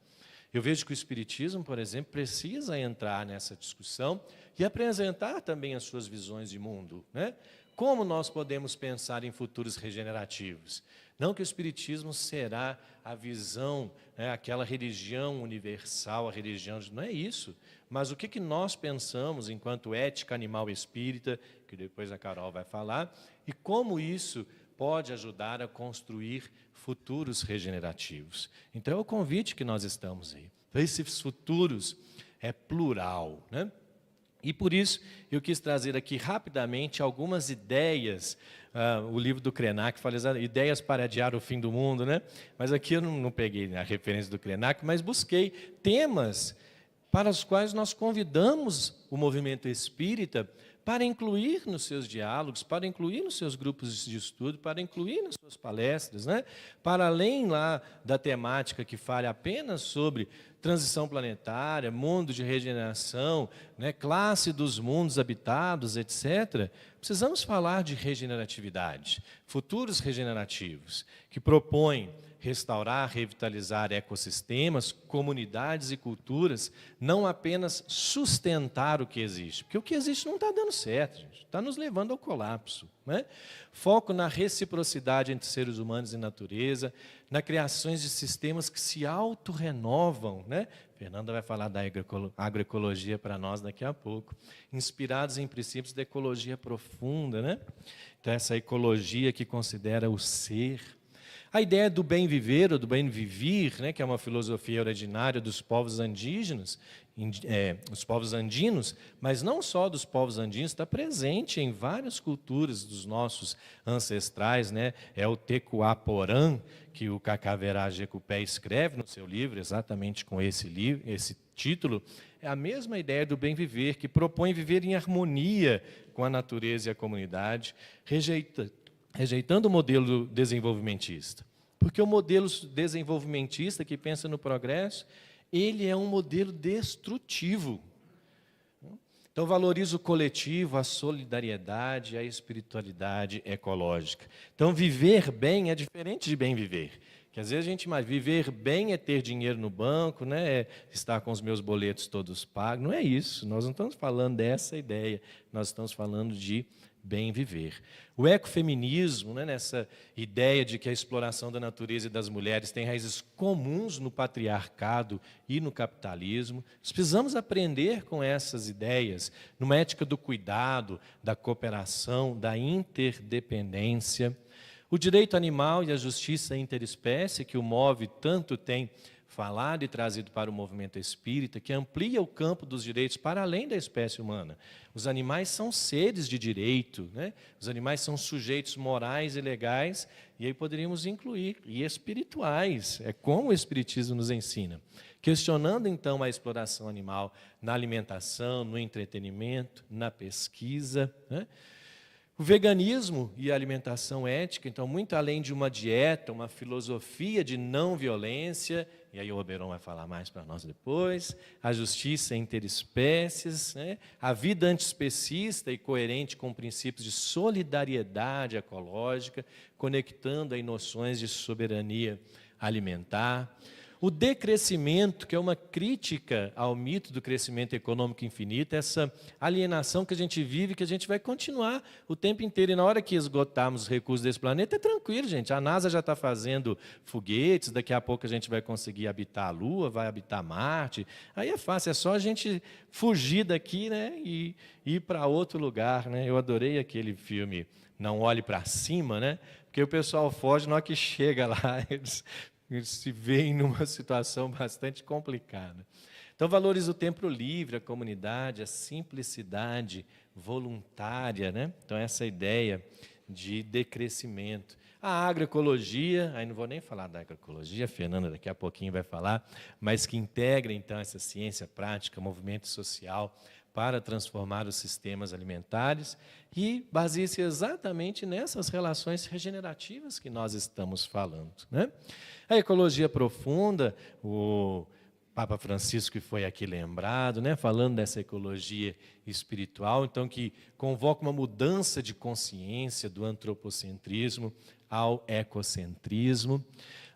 Eu vejo que o Espiritismo, por exemplo, precisa entrar nessa discussão e apresentar também as suas visões de mundo, né? Como nós podemos pensar em futuros regenerativos? Não que o Espiritismo será a visão, né, aquela religião universal, a religião... Não é isso. Mas o que nós pensamos enquanto ética animal espírita, que depois a Carol vai falar, e como isso pode ajudar a construir futuros regenerativos. Então, é o convite que nós estamos aí. Então, esses futuros é plural, né? E por isso eu quis trazer aqui rapidamente algumas ideias, o livro do Krenak fala ideias para adiar o fim do mundo, né? Mas aqui eu não peguei a referência do Krenak, mas busquei temas para os quais nós convidamos o movimento espírita para incluir nos seus diálogos, para incluir nos seus grupos de estudo, para incluir nas suas palestras, né? Para além lá da temática que fale apenas sobre transição planetária, mundo de regeneração, né? Classe dos mundos habitados, etc., precisamos falar de regeneratividade, futuros regenerativos, que propõem restaurar, revitalizar ecossistemas, comunidades e culturas, não apenas sustentar o que existe, porque o que existe não está dando certo, gente, está nos levando ao colapso, né? Foco na reciprocidade entre seres humanos e natureza, na criação de sistemas que se autorrenovam, né? Fernanda vai falar da agroecologia para nós daqui a pouco, inspirados em princípios da ecologia profunda, né? Então, essa ecologia que considera o ser. A ideia do bem viver ou do bem vivir, né, que é uma filosofia originária dos povos indígenas, os povos andinos, mas não só dos povos andinos, está presente em várias culturas dos nossos ancestrais, né? É o Tecuaporã, que o Cacaverá Jecupé escreve no seu livro, exatamente com esse título. É a mesma ideia do bem viver, que propõe viver em harmonia com a natureza e a comunidade, rejeitando o modelo desenvolvimentista. Porque o modelo desenvolvimentista que pensa no progresso, ele é um modelo destrutivo. Então, valoriza o coletivo, a solidariedade, a espiritualidade ecológica. Então, viver bem é diferente de bem viver. Que às vezes a gente imagina, viver bem é ter dinheiro no banco, né? É estar com os meus boletos todos pagos. Não é isso, nós não estamos falando dessa ideia, nós estamos falando de bem viver. O ecofeminismo, né, nessa ideia de que a exploração da natureza e das mulheres tem raízes comuns no patriarcado e no capitalismo. Nós precisamos aprender com essas ideias, numa ética do cuidado, da cooperação, da interdependência. O direito animal e a justiça interespécie, que o MOVE tanto tem falado e trazido para o movimento espírita, que amplia o campo dos direitos para além da espécie humana. Os animais são seres de direito, né? Os animais são sujeitos morais e legais, e aí poderíamos incluir, e espirituais, é como o Espiritismo nos ensina. Questionando, então, a exploração animal na alimentação, no entretenimento, na pesquisa, né? O veganismo e a alimentação ética, então, muito além de uma dieta, uma filosofia de não violência, e aí o Oberon vai falar mais para nós depois, a justiça interespécies, né? A vida antiespecista e coerente com princípios de solidariedade ecológica, conectando aí noções de soberania alimentar. O decrescimento, que é uma crítica ao mito do crescimento econômico infinito, essa alienação que a gente vive, que a gente vai continuar o tempo inteiro. E na hora que esgotarmos os recursos desse planeta, é tranquilo, gente. A NASA já está fazendo foguetes, daqui a pouco a gente vai conseguir habitar a Lua, vai habitar Marte. Aí é fácil, é só a gente fugir daqui, né, e ir para outro lugar, né? Eu adorei aquele filme Não Olhe para Cima, né? Porque o pessoal foge, na hora que chega lá, eles se veem numa situação bastante complicada. Então, valoriza o tempo livre, a comunidade, a simplicidade voluntária, né? Então, essa ideia de decrescimento. A agroecologia, aí não vou nem falar da agroecologia, a Fernanda daqui a pouquinho vai falar, mas que integra, então, essa ciência prática, movimento social, para transformar os sistemas alimentares e baseia-se exatamente nessas relações regenerativas que nós estamos falando, né? A ecologia profunda, o Papa Francisco que foi aqui lembrado, né, falando dessa ecologia espiritual, então que convoca uma mudança de consciência do antropocentrismo ao ecocentrismo.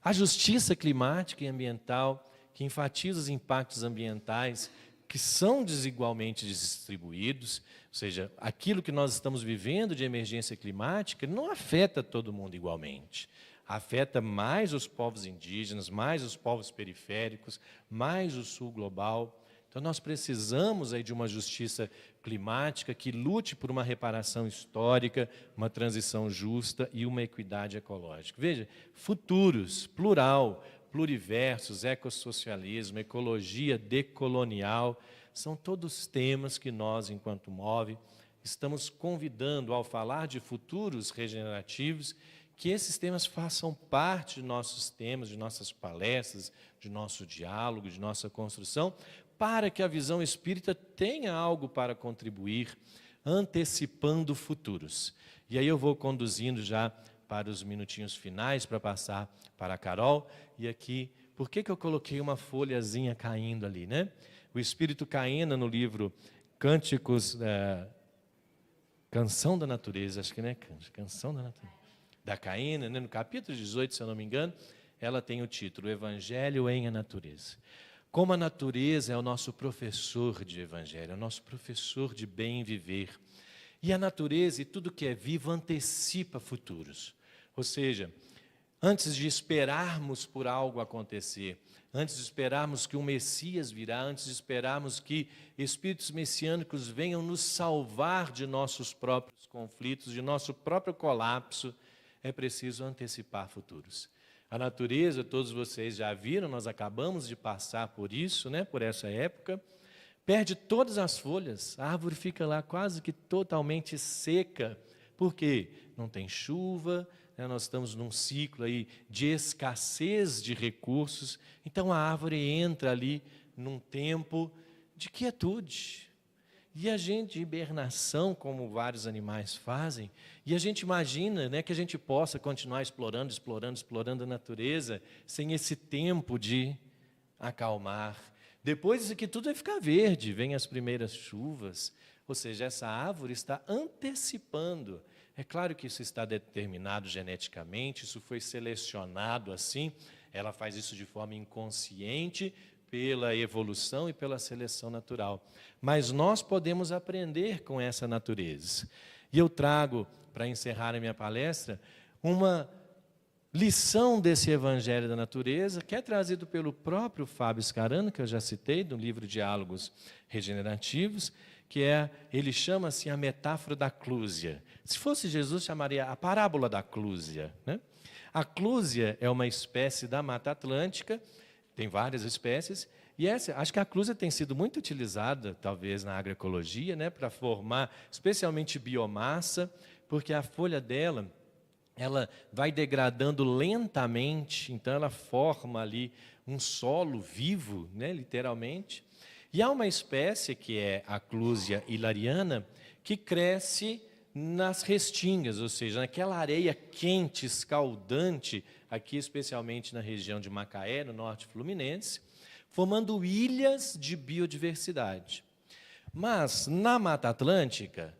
A justiça climática e ambiental, que enfatiza os impactos ambientais que são desigualmente distribuídos, ou seja, aquilo que nós estamos vivendo de emergência climática não afeta todo mundo igualmente. Afeta mais os povos indígenas, mais os povos periféricos, mais o sul global. Então, nós precisamos aí de uma justiça climática que lute por uma reparação histórica, uma transição justa e uma equidade ecológica. Veja, futuros, plural, pluriversos, ecossocialismo, ecologia decolonial, são todos temas que nós, enquanto MOVE, estamos convidando, ao falar de futuros regenerativos, que esses temas façam parte de nossos temas, de nossas palestras, de nosso diálogo, de nossa construção, para que a visão espírita tenha algo para contribuir, antecipando futuros. E aí eu vou conduzindo já para os minutinhos finais, para passar para a Carol. E aqui, por que eu coloquei uma folhazinha caindo ali, né? O Espírito Caena, no livro Cânticos, Canção da Natureza, acho que não é Canção da Natureza, da Caena, né? No capítulo 18, se eu não me engano, ela tem o título, Evangelho em a Natureza. Como a natureza é o nosso professor de evangelho, é o nosso professor de bem viver. E a natureza e tudo que é vivo antecipa futuros. Ou seja, antes de esperarmos por algo acontecer, antes de esperarmos que um Messias virá, antes de esperarmos que espíritos messiânicos venham nos salvar de nossos próprios conflitos, de nosso próprio colapso, é preciso antecipar futuros. A natureza, todos vocês já viram, nós acabamos de passar por isso, né, por essa época. perde todas as folhas, a árvore fica lá quase que totalmente seca. Por quê? Não tem chuva, né? Nós estamos num ciclo aí de escassez de recursos, então a árvore entra ali num tempo de quietude. E a gente, hibernação, como vários animais fazem, e a gente imagina, né, que a gente possa continuar explorando a natureza, sem esse tempo de acalmar. Depois isso aqui tudo vai ficar verde, vem as primeiras chuvas, ou seja, essa árvore está antecipando. É claro que isso está determinado geneticamente, isso foi selecionado assim, ela faz isso de forma inconsciente, pela evolução e pela seleção natural. Mas nós podemos aprender com essa natureza. E eu trago, para encerrar a minha palestra, uma lição desse Evangelho da Natureza, que é trazido pelo próprio Fábio Scarano, que eu já citei, do livro Diálogos Regenerativos, que ele chama assim a metáfora da clúzia. Se fosse Jesus, chamaria a parábola da clúzia, né? A clúzia é uma espécie da Mata Atlântica, tem várias espécies, e acho que a clúzia tem sido muito utilizada, talvez, na agroecologia, né, para formar, especialmente biomassa, porque a folha dela, ela vai degradando lentamente, então ela forma ali um solo vivo, né, literalmente. E há uma espécie, que é a Clúzia hilariana, que cresce nas restingas, ou seja, naquela areia quente, escaldante, aqui especialmente na região de Macaé, no norte fluminense, formando ilhas de biodiversidade. Mas, na Mata Atlântica,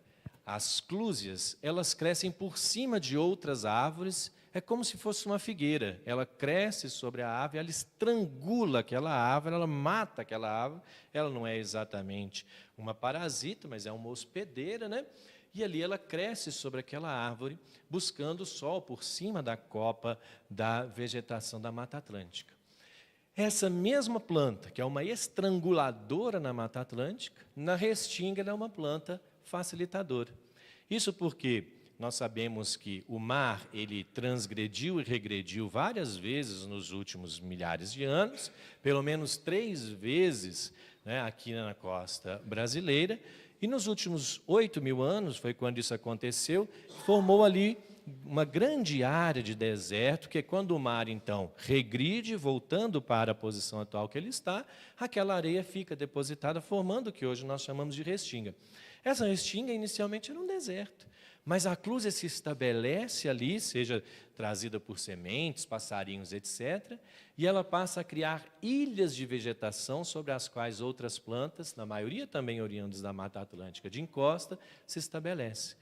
as clúzias, elas crescem por cima de outras árvores, é como se fosse uma figueira. Ela cresce sobre a árvore, ela estrangula aquela árvore, ela mata aquela árvore. Ela não é exatamente uma parasita, mas é uma hospedeira, né? E ali ela cresce sobre aquela árvore, buscando o sol por cima da copa da vegetação da Mata Atlântica. Essa mesma planta, que é uma estranguladora na Mata Atlântica, na restinga ela é uma planta facilitadora. Isso porque nós sabemos que o mar ele transgrediu e regrediu várias vezes nos últimos milhares de anos, pelo menos 3 vezes, né, aqui na costa brasileira, e nos últimos 8.000 anos, foi quando isso aconteceu, formou ali uma grande área de deserto, que é quando o mar, então, regride, voltando para a posição atual que ele está, aquela areia fica depositada, formando o que hoje nós chamamos de restinga. Essa restinga, inicialmente, era um deserto, mas a clúzia se estabelece ali, seja trazida por sementes, passarinhos, etc., e ela passa a criar ilhas de vegetação sobre as quais outras plantas, na maioria também oriundas da Mata Atlântica de encosta, se estabelecem.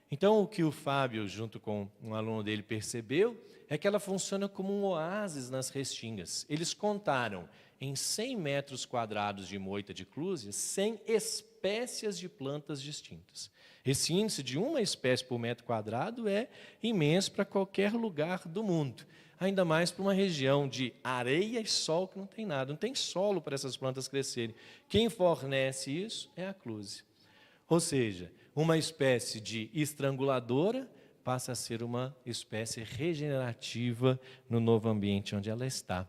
Então, o que o Fábio, junto com um aluno dele, percebeu é que ela funciona como um oásis nas restingas. Eles contaram em 100 metros quadrados de moita de clúzia 100 espécies de plantas distintas. Esse índice de uma espécie por metro quadrado é imenso para qualquer lugar do mundo. Ainda mais para uma região de areia e sol que não tem nada, não tem solo para essas plantas crescerem. Quem fornece isso é a clúzia. Ou seja, uma espécie de estranguladora passa a ser uma espécie regenerativa no novo ambiente onde ela está.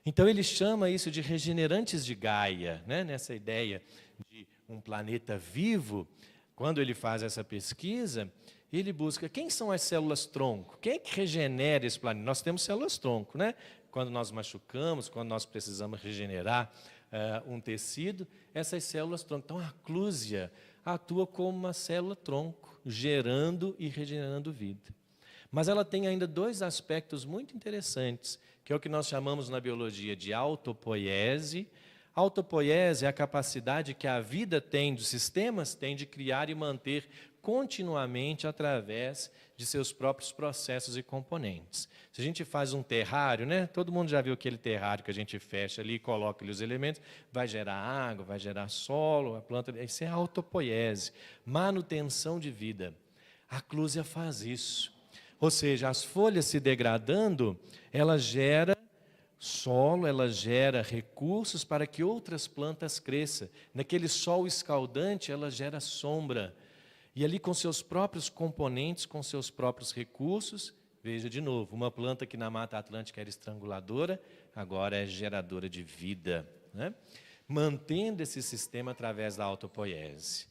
Então ele chama isso de regenerantes de Gaia, né? Nessa ideia de um planeta vivo. Quando ele faz essa pesquisa, ele busca quem são as células-tronco, quem é que regenera esse planeta? Nós temos células-tronco, né? Quando nós machucamos, quando nós precisamos regenerar um tecido, essas células-tronco. Então a clúzia atua como uma célula-tronco, gerando e regenerando vida. Mas ela tem ainda 2 aspectos muito interessantes, que é o que nós chamamos na biologia de autopoiese. Autopoiese é a capacidade que a vida tem, dos sistemas têm, de criar e manter continuamente através de seus próprios processos e componentes. Se a gente faz um terrário, né? Todo mundo já viu aquele terrário que a gente fecha ali e coloca ali os elementos, vai gerar água, vai gerar solo, a planta, isso é autopoiese, manutenção de vida. A clúzia faz isso. Ou seja, as folhas se degradando, ela gera solo, ela gera recursos para que outras plantas cresçam. Naquele sol escaldante, ela gera sombra. E ali com seus próprios componentes, com seus próprios recursos, veja de novo, uma planta que na Mata Atlântica era estranguladora, agora é geradora de vida, né? mantendo esse sistema através da autopoiese.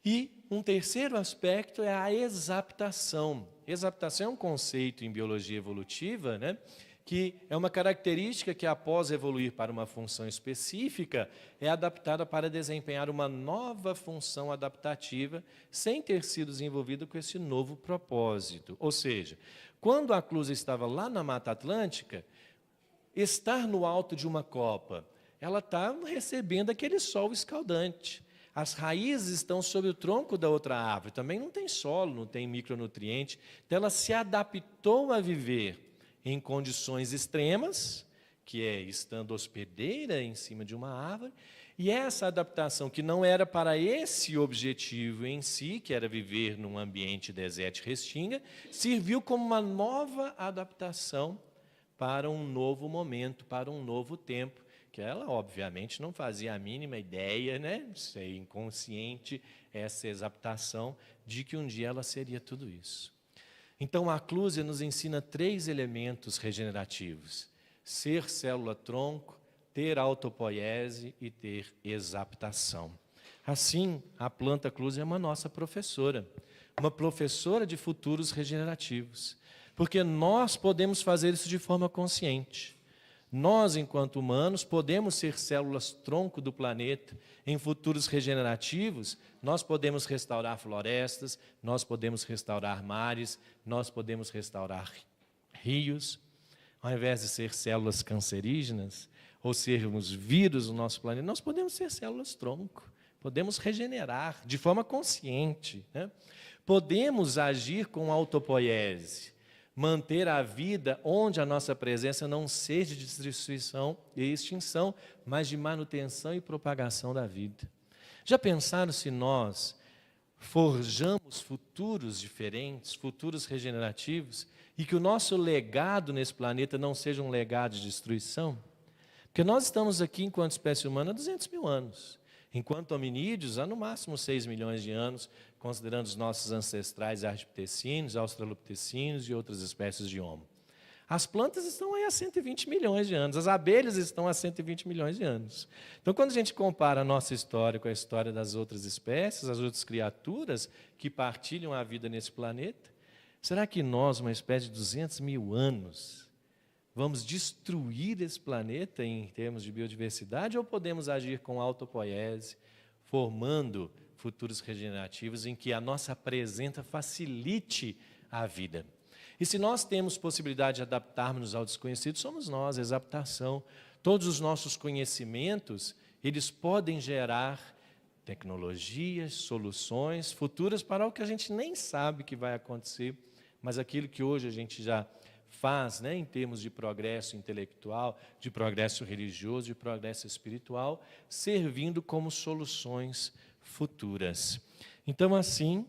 E um terceiro aspecto é a exaptação. Exaptação é um conceito em biologia evolutiva, né, que é uma característica que, após evoluir para uma função específica, é adaptada para desempenhar uma nova função adaptativa, sem ter sido desenvolvida com esse novo propósito. Ou seja, quando a clusa estava lá na Mata Atlântica, estar no alto de uma copa, ela está recebendo aquele sol escaldante. As raízes estão sobre o tronco da outra árvore, também não tem solo, não tem micronutriente, então ela se adaptou a viver em condições extremas, que é estando hospedeira em cima de uma árvore, e essa adaptação, que não era para esse objetivo em si, que era viver num ambiente desértico restinga, serviu como uma nova adaptação para um novo momento, para um novo tempo, que ela, obviamente, não fazia a mínima ideia, né, ser inconsciente, essa exaptação, de que um dia ela seria tudo isso. Então, a clusia nos ensina 3 elementos regenerativos: ser célula-tronco, ter autopoiese e ter exaptação. Assim, a planta clusia é uma nossa professora de futuros regenerativos, porque nós podemos fazer isso de forma consciente. Nós, enquanto humanos, podemos ser células-tronco do planeta. Em futuros regenerativos, nós podemos restaurar florestas, nós podemos restaurar mares, nós podemos restaurar rios. Ao invés de ser células cancerígenas, ou sermos vírus no nosso planeta, nós podemos ser células-tronco. Podemos regenerar de forma consciente, né? Podemos agir com autopoiese, manter a vida onde a nossa presença não seja de destruição e extinção, mas de manutenção e propagação da vida. Já pensaram se nós forjamos futuros diferentes, futuros regenerativos, e que o nosso legado nesse planeta não seja um legado de destruição? Porque nós estamos aqui, enquanto espécie humana, há 200 mil anos. Enquanto hominídeos, há no máximo 6 milhões de anos, considerando os nossos ancestrais artiptecíneos, australopitecinos e outras espécies de homo. As plantas estão aí há 120 milhões de anos, as abelhas estão há 120 milhões de anos. Então, quando a gente compara a nossa história com a história das outras espécies, as outras criaturas que partilham a vida nesse planeta, será que nós, uma espécie de 200 mil anos, vamos destruir esse planeta em termos de biodiversidade, ou podemos agir com autopoiese, formando futuros regenerativos em que a nossa presença facilite a vida? E se nós temos possibilidade de adaptarmos ao desconhecido, somos nós, a exaptação. Todos os nossos conhecimentos, eles podem gerar tecnologias, soluções futuras para o que a gente nem sabe que vai acontecer, mas aquilo que hoje a gente já faz, né, em termos de progresso intelectual, de progresso religioso, de progresso espiritual, servindo como soluções futuras. Então, assim,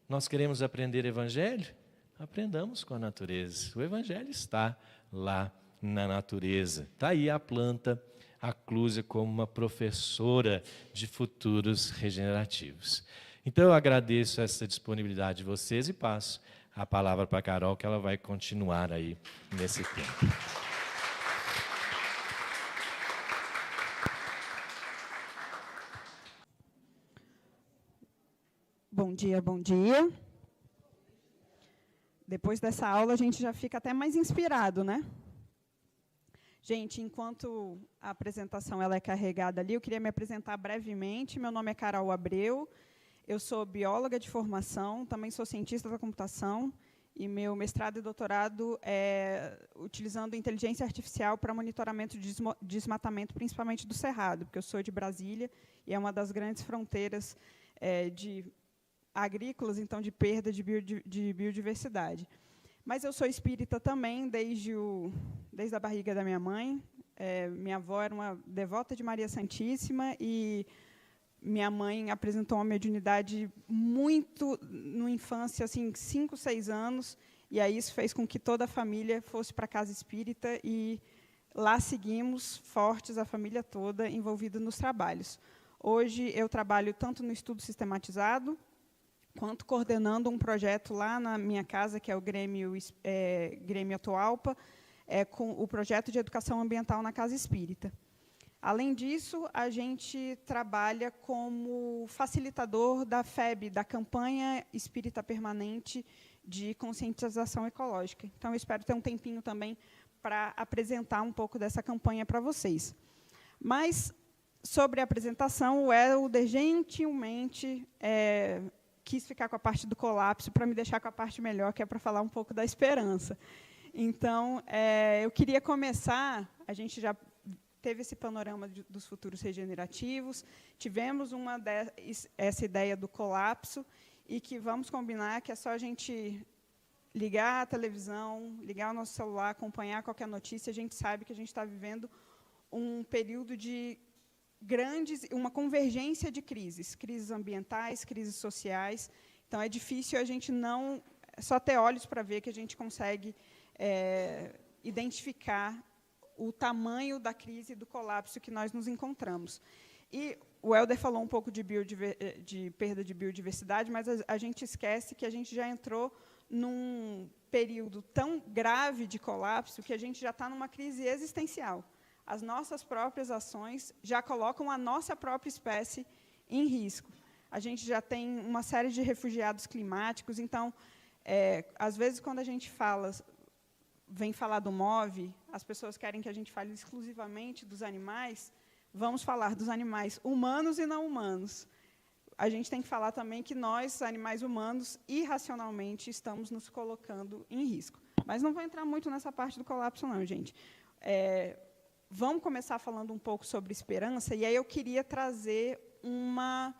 nós queremos aprender Evangelho? Aprendamos com a natureza. O Evangelho está lá na natureza. Está aí a planta, a clusia, como uma professora de futuros regenerativos. Então, eu agradeço essa disponibilidade de vocês e passo a palavra para a Carol, que ela vai continuar aí nesse tempo. Bom dia, bom dia. Depois dessa aula, a gente já fica até mais inspirado, né? Gente, enquanto a apresentação ela é carregada ali, eu queria me apresentar brevemente. Meu nome é Carol Abreu, eu sou bióloga de formação, também sou cientista da computação, e meu mestrado e doutorado é utilizando inteligência artificial para monitoramento de desmatamento, principalmente do Cerrado, porque eu sou de Brasília, e é uma das grandes fronteiras de agrícolas, então, de perda de biodiversidade. Mas eu sou espírita também, desde a barriga da minha mãe. Minha avó era uma devota de Maria Santíssima, e minha mãe apresentou uma mediunidade muito, na infância, assim, 5, 6 anos, e aí isso fez com que toda a família fosse para a casa espírita, e lá seguimos, fortes, a família toda, envolvida nos trabalhos. Hoje, eu trabalho tanto no estudo sistematizado, quanto coordenando um projeto lá na minha casa, que é o Grêmio Atualpa, com o projeto de educação ambiental na Casa Espírita. Além disso, a gente trabalha como facilitador da FEB, da Campanha Espírita Permanente de Conscientização Ecológica. Então, eu espero ter um tempinho também para apresentar um pouco dessa campanha para vocês. Mas, sobre a apresentação, o Helder gentilmente quis ficar com a parte do colapso para me deixar com a parte melhor, que é para falar um pouco da esperança. Então, eu queria começar, a gente já teve esse panorama dos futuros regenerativos, tivemos essa ideia do colapso, e que vamos combinar que é só a gente ligar a televisão, ligar o nosso celular, acompanhar qualquer notícia, a gente sabe que a gente está vivendo um período de uma convergência de crises ambientais, crises sociais. Então, é difícil a gente não só ter olhos para ver que a gente consegue identificar o tamanho da crise e do colapso que nós nos encontramos. E o Helder falou um pouco de perda de biodiversidade, mas a gente esquece que a gente já entrou num período tão grave de colapso que a gente já está numa crise existencial. As nossas próprias ações já colocam a nossa própria espécie em risco. A gente já tem uma série de refugiados climáticos. Então, às vezes, quando a gente vem falar do MOVE, as pessoas querem que a gente fale exclusivamente dos animais. Vamos falar dos animais humanos e não humanos. A gente tem que falar também que nós, animais humanos, irracionalmente, estamos nos colocando em risco. Mas não vou entrar muito nessa parte do colapso, não, gente. Vamos começar falando um pouco sobre esperança, e aí eu queria trazer uma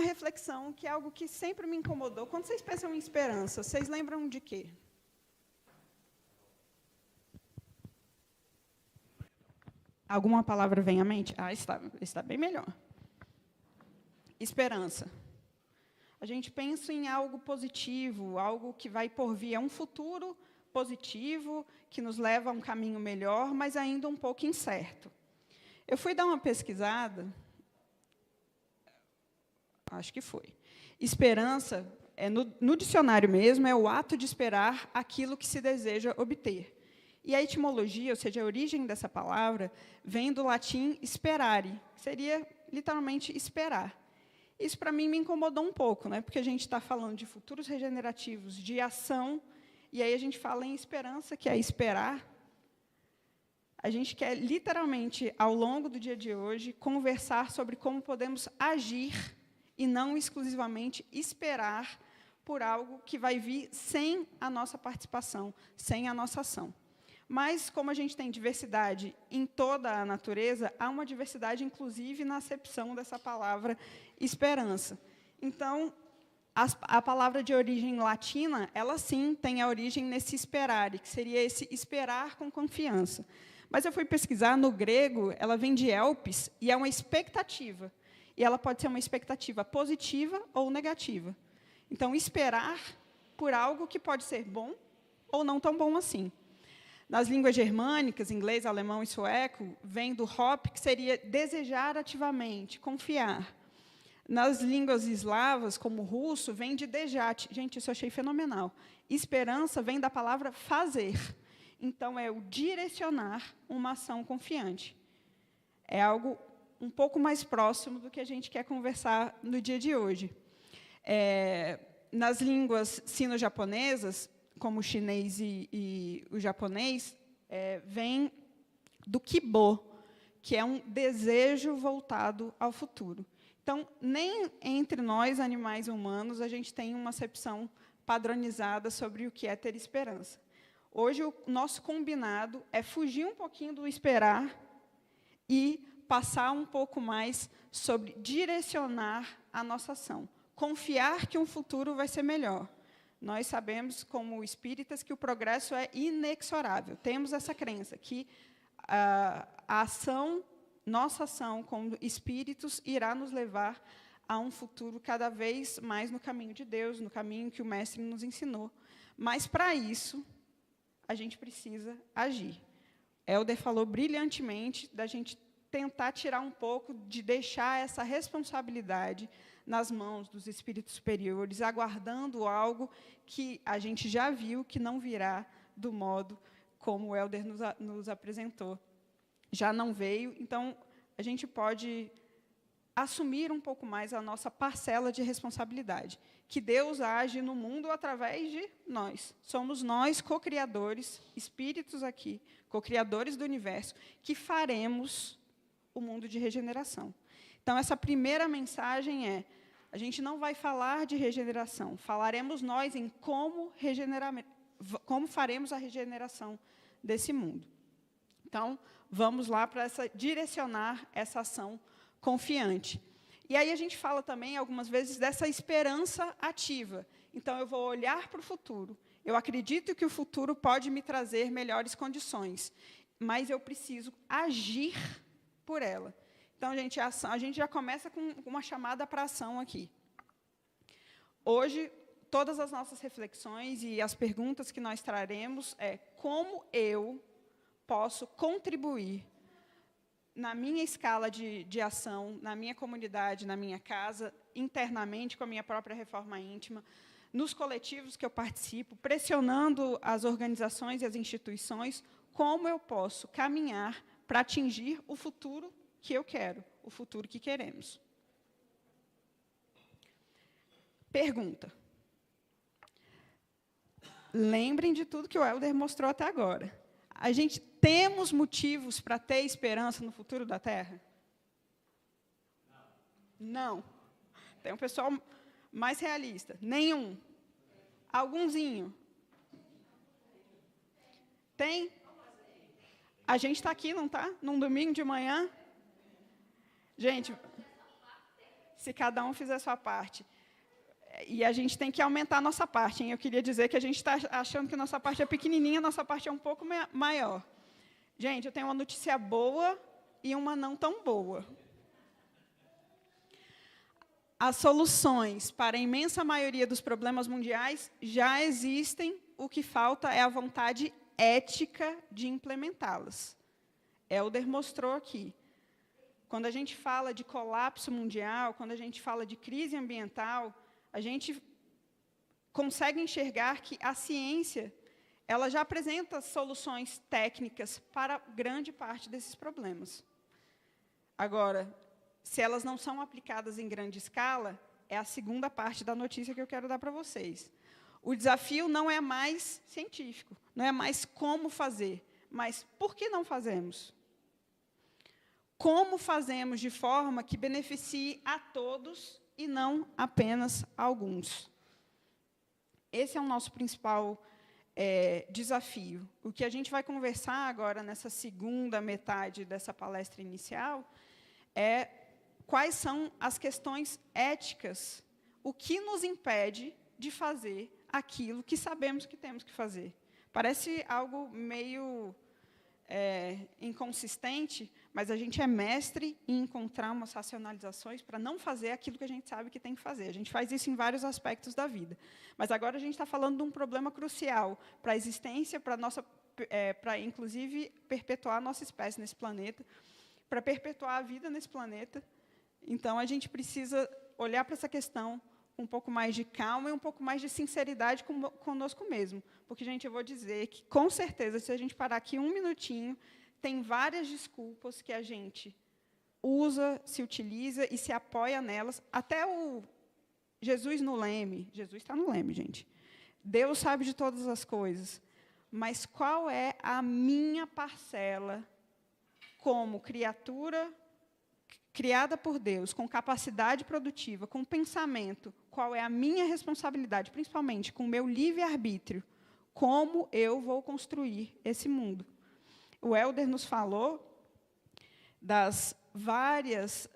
reflexão, que é algo que sempre me incomodou. Quando vocês pensam em esperança, vocês lembram de quê? Alguma palavra vem à mente? Está bem melhor. Esperança. A gente pensa em algo positivo, algo que vai por vir, é um futuro positivo, que nos leva a um caminho melhor, mas ainda um pouco incerto. Eu fui dar uma pesquisada, acho que foi. Esperança, no dicionário mesmo, é o ato de esperar aquilo que se deseja obter. E a etimologia, ou seja, a origem dessa palavra, vem do latim sperare, que seria, literalmente, esperar. Isso, para mim, me incomodou um pouco, né? Porque a gente está falando de futuros regenerativos, de ação, e aí a gente fala em esperança, que é esperar. A gente quer, literalmente, ao longo do dia de hoje, conversar sobre como podemos agir e não exclusivamente esperar por algo que vai vir sem a nossa participação, sem a nossa ação. Mas, como a gente tem diversidade em toda a natureza, há uma diversidade, inclusive, na acepção dessa palavra esperança. Então, a palavra de origem latina, ela, sim, tem a origem nesse esperare, que seria esse esperar com confiança. Mas eu fui pesquisar, no grego, ela vem de elpis, e é uma expectativa. E ela pode ser uma expectativa positiva ou negativa. Então, esperar por algo que pode ser bom ou não tão bom assim. Nas línguas germânicas, inglês, alemão e sueco, vem do hop, que seria desejar ativamente, confiar. Nas línguas eslavas, como o russo, vem de dejat. Gente, isso eu achei fenomenal. Esperança vem da palavra fazer. Então, é o direcionar uma ação confiante. É algo um pouco mais próximo do que a gente quer conversar no dia de hoje. Nas línguas sino-japonesas, como o chinês e o japonês, vem do kibo, que é um desejo voltado ao futuro. Então, nem entre nós, animais humanos, a gente tem uma acepção padronizada sobre o que é ter esperança. Hoje, o nosso combinado é fugir um pouquinho do esperar e passar um pouco mais sobre direcionar a nossa ação. Confiar que um futuro vai ser melhor. Nós sabemos, como espíritas, que o progresso é inexorável. Temos essa crença, que a ação, nossa ação como espíritos, irá nos levar a um futuro cada vez mais no caminho de Deus, no caminho que o Mestre nos ensinou. Mas, para isso, a gente precisa agir. Helder falou brilhantemente da gente tentar tirar um pouco, de deixar essa responsabilidade nas mãos dos espíritos superiores, aguardando algo que a gente já viu que não virá do modo como o Helder nos apresentou. Já não veio, então, a gente pode assumir um pouco mais a nossa parcela de responsabilidade, que Deus age no mundo através de nós. Somos nós, co-criadores, espíritos aqui, co-criadores do universo, que faremos o mundo de regeneração. Então, essa primeira mensagem é: a gente não vai falar de regeneração, falaremos nós em como faremos a regeneração desse mundo. Então, vamos lá para direcionar essa ação confiante. E aí a gente fala também, algumas vezes, dessa esperança ativa. Então, eu vou olhar para o futuro. Eu acredito que o futuro pode me trazer melhores condições, mas eu preciso agir por ela. Então, gente, a gente já começa com uma chamada para ação aqui. Hoje, todas as nossas reflexões e as perguntas que nós traremos é: como eu posso contribuir na minha escala de ação, na minha comunidade, na minha casa, internamente, com a minha própria reforma íntima, nos coletivos que eu participo, pressionando as organizações e as instituições, como eu posso caminhar para atingir o futuro que eu quero, o futuro que queremos. Pergunta. Lembrem de tudo que o Helder mostrou até agora. A gente temos motivos para ter esperança no futuro da Terra? Não. Tem um pessoal mais realista. Nenhum. Algumzinho. Tem? A gente está aqui, não está? Num domingo de manhã? Gente, se cada um fizer a sua parte. E a gente tem que aumentar a nossa parte, hein? Eu queria dizer que a gente está achando que nossa parte é pequenininha, nossa parte é um pouco maior. Gente, eu tenho uma notícia boa e uma não tão boa. As soluções para a imensa maioria dos problemas mundiais já existem, o que falta é a vontade ética de implementá-las. Helder mostrou aqui. Quando a gente fala de colapso mundial, quando a gente fala de crise ambiental, a gente consegue enxergar que a ciência ela já apresenta soluções técnicas para grande parte desses problemas. Agora, se elas não são aplicadas em grande escala, é a segunda parte da notícia que eu quero dar para vocês. O desafio não é mais científico, não é mais como fazer, mas por que não fazemos? Como fazemos de forma que beneficie a todos e não apenas a alguns? Esse é o nosso principal desafio. O que a gente vai conversar agora, nessa segunda metade dessa palestra inicial, é quais são as questões éticas, o que nos impede de fazer aquilo que sabemos que temos que fazer. Parece algo meio inconsistente, mas a gente é mestre em encontrar umas racionalizações para não fazer aquilo que a gente sabe que tem que fazer. A gente faz isso em vários aspectos da vida. Mas agora a gente está falando de um problema crucial para a existência, para, inclusive, perpetuar a nossa espécie nesse planeta, para perpetuar a vida nesse planeta. Então, a gente precisa olhar para essa questão com um pouco mais de calma e um pouco mais de sinceridade conosco mesmo. Porque, gente, eu vou dizer que, com certeza, se a gente parar aqui um minutinho, tem várias desculpas que a gente usa, se utiliza e se apoia nelas. Até o Jesus no leme. Jesus está no leme, gente. Deus sabe de todas as coisas. Mas qual é a minha parcela como criatura criada por Deus, com capacidade produtiva, com pensamento? Qual é a minha responsabilidade, principalmente com o meu livre-arbítrio? Como eu vou construir esse mundo? O Helder nos falou das várias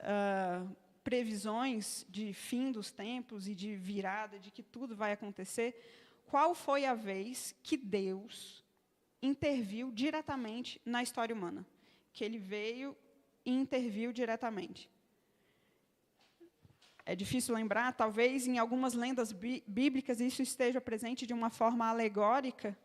previsões de fim dos tempos e de virada, de que tudo vai acontecer. Qual foi a vez que Deus interviu diretamente na história humana? Que Ele veio e interviu diretamente. É difícil lembrar, talvez em algumas lendas bíblicas isso esteja presente de uma forma alegórica,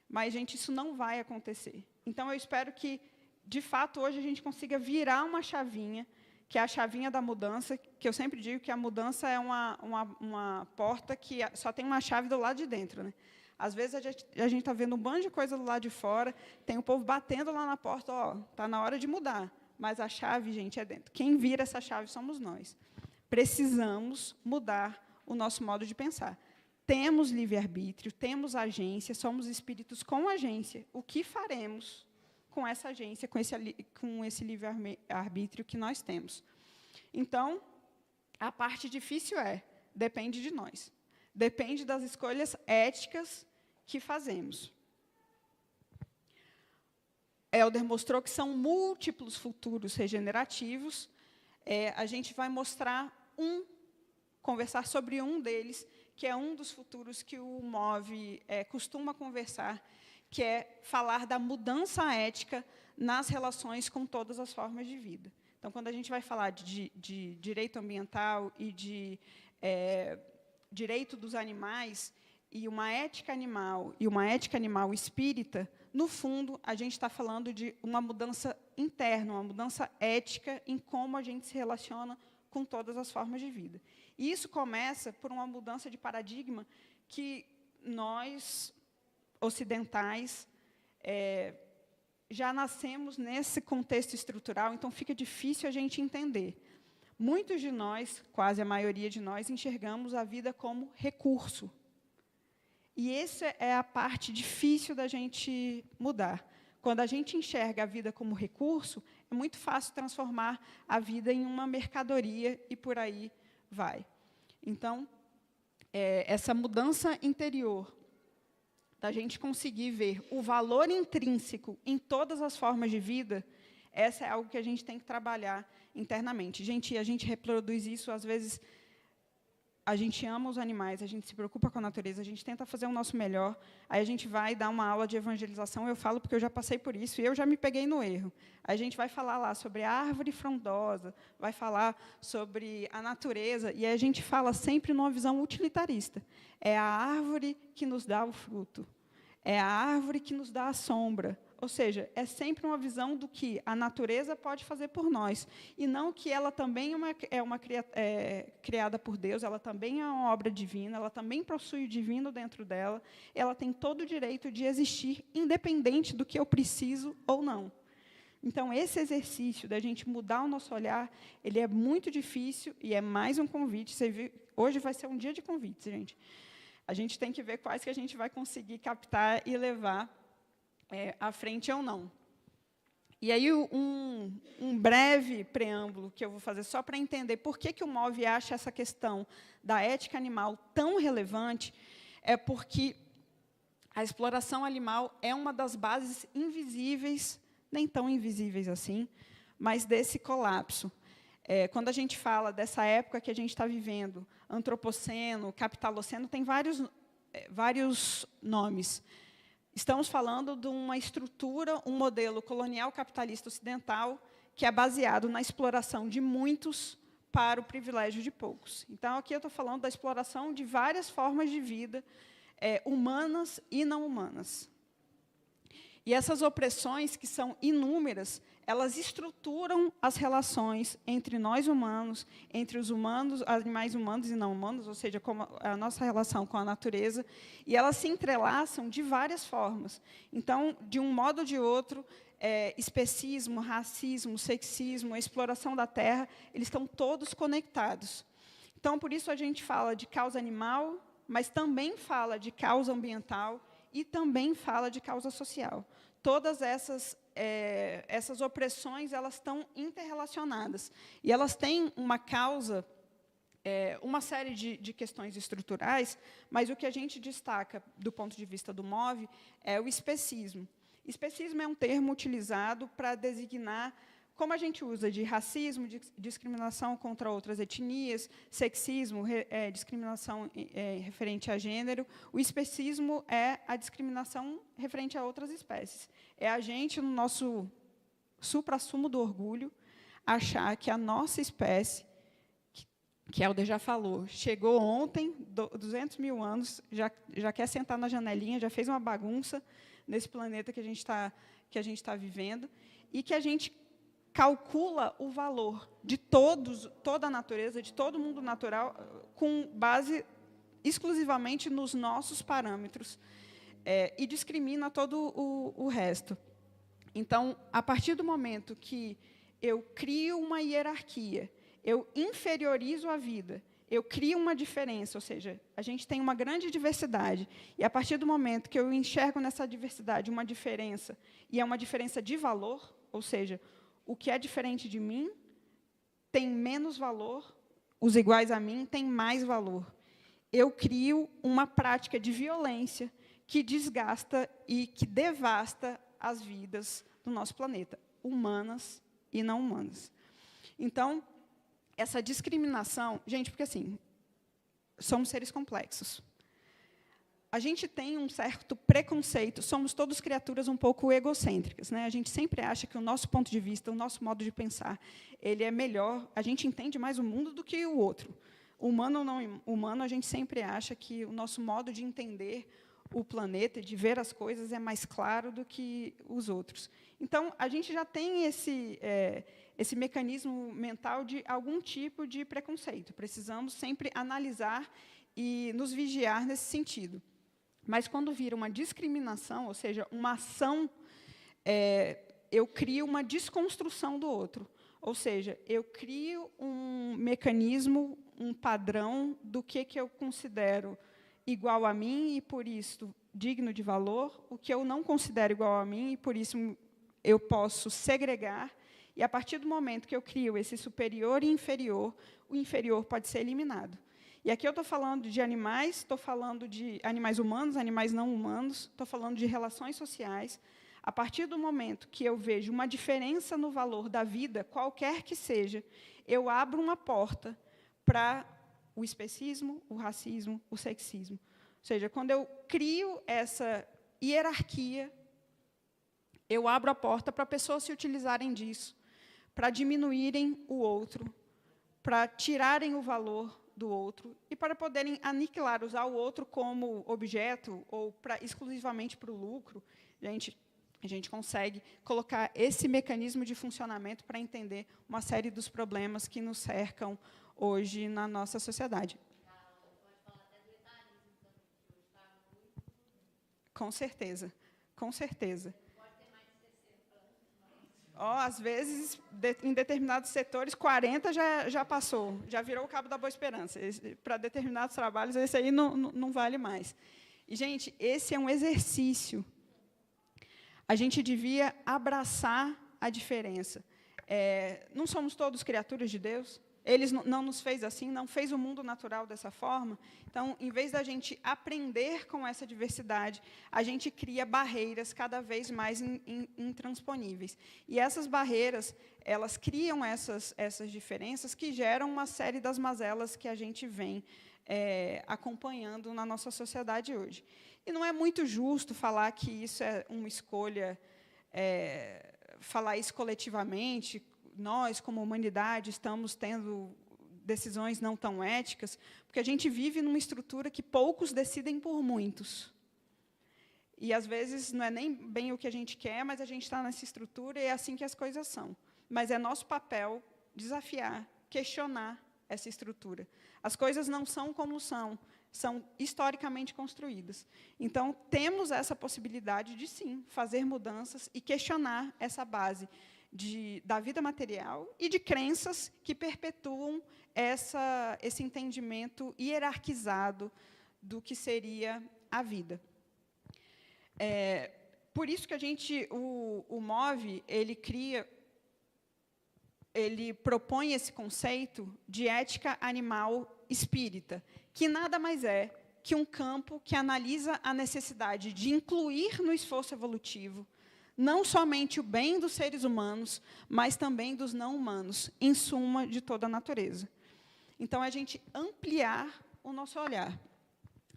mas, gente, isso não vai acontecer. Então, eu espero que, de fato, hoje a gente consiga virar uma chavinha, que é a chavinha da mudança, que eu sempre digo que a mudança é uma porta que só tem uma chave do lado de dentro, né? Às vezes, a gente está vendo um bando de coisa do lado de fora, tem o povo batendo lá na porta, ó, está na hora de mudar. mas a chave, gente, é dentro. Quem vira essa chave somos nós. Precisamos mudar o nosso modo de pensar. Temos livre-arbítrio, temos agência, somos espíritos com agência. O que faremos com essa agência, com esse livre-arbítrio que nós temos? Então, a parte difícil depende de nós. Depende das escolhas éticas que fazemos. Helder mostrou que são múltiplos futuros regenerativos. A gente vai mostrar conversar sobre um deles, que é um dos futuros que o MOVE costuma conversar, que é falar da mudança ética nas relações com todas as formas de vida. Então, quando a gente vai falar de direito ambiental e de direito dos animais, e uma ética animal espírita, no fundo, a gente está falando de uma mudança interna, uma mudança ética em como a gente se relaciona com todas as formas de vida. E isso começa por uma mudança de paradigma que nós, ocidentais, já nascemos nesse contexto estrutural, então fica difícil a gente entender. Muitos de nós, quase a maioria de nós, enxergamos a vida como recurso. E essa é a parte difícil da gente mudar. Quando a gente enxerga a vida como recurso, é muito fácil transformar a vida em uma mercadoria e por aí vai. Então, essa mudança interior, da gente conseguir ver o valor intrínseco em todas as formas de vida, essa é algo que a gente tem que trabalhar internamente. Gente, a gente reproduz isso, às vezes, a gente ama os animais, a gente se preocupa com a natureza, a gente tenta fazer o nosso melhor, aí a gente vai dar uma aula de evangelização, eu falo porque eu já passei por isso, e eu já me peguei no erro. Aí a gente vai falar lá sobre a árvore frondosa, vai falar sobre a natureza, e aí a gente fala sempre numa visão utilitarista. É a árvore que nos dá o fruto, é a árvore que nos dá a sombra. Ou seja, é sempre uma visão do que a natureza pode fazer por nós, e não que ela também criada por Deus, ela também é uma obra divina, ela também possui o divino dentro dela, ela tem todo o direito de existir, independente do que eu preciso ou não. Então, esse exercício da gente mudar o nosso olhar, ele é muito difícil, e é mais um convite. Você viu, hoje vai ser um dia de convites, gente. A gente tem que ver quais que a gente vai conseguir captar e levar à frente ou não. E aí, um breve preâmbulo que eu vou fazer só para entender por que o MOVE acha essa questão da ética animal tão relevante, é porque a exploração animal é uma das bases invisíveis, nem tão invisíveis assim, mas desse colapso. Quando a gente fala dessa época que a gente está vivendo, antropoceno, capitaloceno, tem vários nomes. Estamos falando de uma estrutura, um modelo colonial capitalista ocidental que é baseado na exploração de muitos para o privilégio de poucos. Então, aqui eu estou falando da exploração de várias formas de vida, humanas e não humanas. E essas opressões, que são inúmeras, elas estruturam as relações entre nós humanos, entre os humanos, animais humanos e não humanos, ou seja, como a nossa relação com a natureza, e elas se entrelaçam de várias formas. Então, de um modo ou de outro, especismo, racismo, sexismo, a exploração da terra, eles estão todos conectados. Então, por isso a gente fala de causa animal, mas também fala de causa ambiental, e também fala de causa social. Todas essas opressões, elas estão interrelacionadas. E elas têm uma causa, uma série de questões estruturais, mas o que a gente destaca, do ponto de vista do MOVE, é o especismo. Especismo é um termo utilizado para designar, como a gente usa de racismo, discriminação contra outras etnias, sexismo, discriminação referente a gênero, o especismo é a discriminação referente a outras espécies. É a gente, no nosso suprassumo do orgulho, achar que a nossa espécie, que Helder já falou, chegou ontem, 200 mil anos, já quer sentar na janelinha, já fez uma bagunça nesse planeta que a gente está vivendo, e que a gente calcula o valor de toda a natureza, de todo mundo natural, com base exclusivamente nos nossos parâmetros, e discrimina todo o resto. Então, a partir do momento que eu crio uma hierarquia, eu inferiorizo a vida, eu crio uma diferença, ou seja, a gente tem uma grande diversidade, e a partir do momento que eu enxergo nessa diversidade uma diferença, e é uma diferença de valor, ou seja, o que é diferente de mim tem menos valor, os iguais a mim têm mais valor. Eu crio uma prática de violência que desgasta e que devasta as vidas do nosso planeta, humanas e não humanas. Então, essa discriminação, gente, porque assim, somos seres complexos. A gente tem um certo preconceito, somos todos criaturas um pouco egocêntricas, né? A gente sempre acha que o nosso ponto de vista, o nosso modo de pensar, ele é melhor, a gente entende mais o mundo do que o outro. Humano ou não humano, a gente sempre acha que o nosso modo de entender o planeta, de ver as coisas, é mais claro do que os outros. Então, a gente já tem esse mecanismo mental de algum tipo de preconceito. Precisamos sempre analisar e nos vigiar nesse sentido. Mas, quando vira uma discriminação, ou seja, uma ação, eu crio uma desconstrução do outro. Ou seja, eu crio um mecanismo, um padrão do que eu considero igual a mim e, por isso, digno de valor, o que eu não considero igual a mim e, por isso, eu posso segregar. E, a partir do momento que eu crio esse superior e inferior, o inferior pode ser eliminado. E aqui eu estou falando de animais, estou falando de animais humanos, animais não humanos, estou falando de relações sociais. A partir do momento que eu vejo uma diferença no valor da vida, qualquer que seja, eu abro uma porta para o especismo, o racismo, o sexismo. Ou seja, quando eu crio essa hierarquia, eu abro a porta para pessoas se utilizarem disso, para diminuírem o outro, para tirarem o valor do outro e para poderem aniquilar, usar o outro como objeto ou exclusivamente para o lucro. A gente consegue colocar esse mecanismo de funcionamento para entender uma série dos problemas que nos cercam hoje na nossa sociedade. Com certeza, com certeza. Às vezes, em determinados setores, 40 já passou, já virou o cabo da boa esperança. Para determinados trabalhos, esse aí não vale mais. E, gente, esse é um exercício. A gente devia abraçar a diferença. Não somos todos criaturas de Deus? Ele não nos fez assim, não fez o mundo natural dessa forma. Então, em vez da gente aprender com essa diversidade, a gente cria barreiras cada vez mais intransponíveis. E essas barreiras, elas criam essas diferenças que geram uma série das mazelas que a gente vem acompanhando na nossa sociedade hoje. E não é muito justo falar que isso é uma escolha, falar isso coletivamente. Nós, como humanidade, estamos tendo decisões não tão éticas, porque a gente vive numa estrutura que poucos decidem por muitos. E, às vezes, não é nem bem o que a gente quer, mas a gente está nessa estrutura e é assim que as coisas são. Mas é nosso papel desafiar, questionar essa estrutura. As coisas não são como são historicamente construídas. Então, temos essa possibilidade de, sim, fazer mudanças e questionar essa base da vida material e de crenças que perpetuam esse entendimento hierarquizado do que seria a vida. Por isso que o MOVE, ele propõe esse conceito de ética animal espírita, que nada mais é que um campo que analisa a necessidade de incluir no esforço evolutivo não somente o bem dos seres humanos, mas também dos não humanos, em suma, de toda a natureza. Então, a gente ampliar o nosso olhar.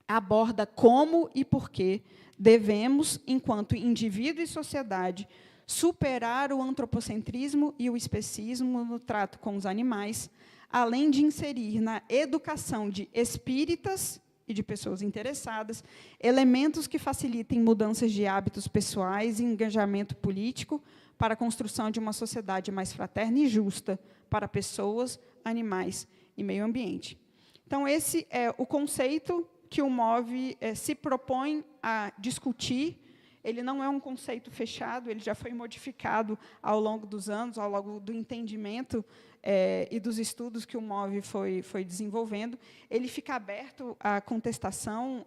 Aborda como e por que devemos, enquanto indivíduo e sociedade, superar o antropocentrismo e o especismo no trato com os animais, além de inserir na educação de espíritas e de pessoas interessadas, elementos que facilitem mudanças de hábitos pessoais e engajamento político para a construção de uma sociedade mais fraterna e justa para pessoas, animais e meio ambiente. Então, esse é o conceito que o MOVE se propõe a discutir ele não é um conceito fechado, ele já foi modificado ao longo dos anos, ao longo do entendimento e dos estudos que o MOVE foi desenvolvendo. Ele fica aberto à contestação,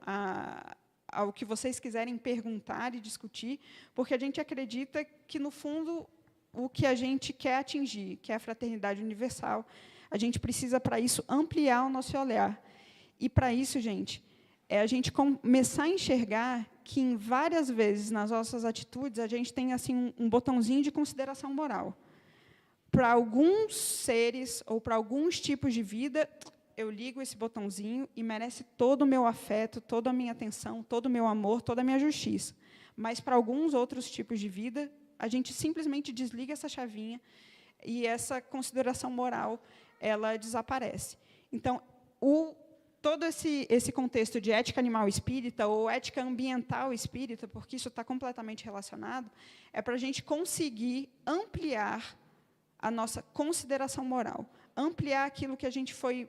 ao que vocês quiserem perguntar e discutir, porque a gente acredita que, no fundo, o que a gente quer atingir, que é a fraternidade universal, a gente precisa, para isso, ampliar o nosso olhar. E, para isso, gente, é a gente começar a enxergar que, em várias vezes, nas nossas atitudes, a gente tem assim um botãozinho de consideração moral. Para alguns seres ou para alguns tipos de vida, eu ligo esse botãozinho e merece todo o meu afeto, toda a minha atenção, todo o meu amor, toda a minha justiça. Mas, para alguns outros tipos de vida, a gente simplesmente desliga essa chavinha e essa consideração moral ela desaparece. Então, todo esse contexto de ética animal espírita ou ética ambiental espírita, porque isso está completamente relacionado, é para a gente conseguir ampliar a nossa consideração moral, ampliar aquilo que a gente foi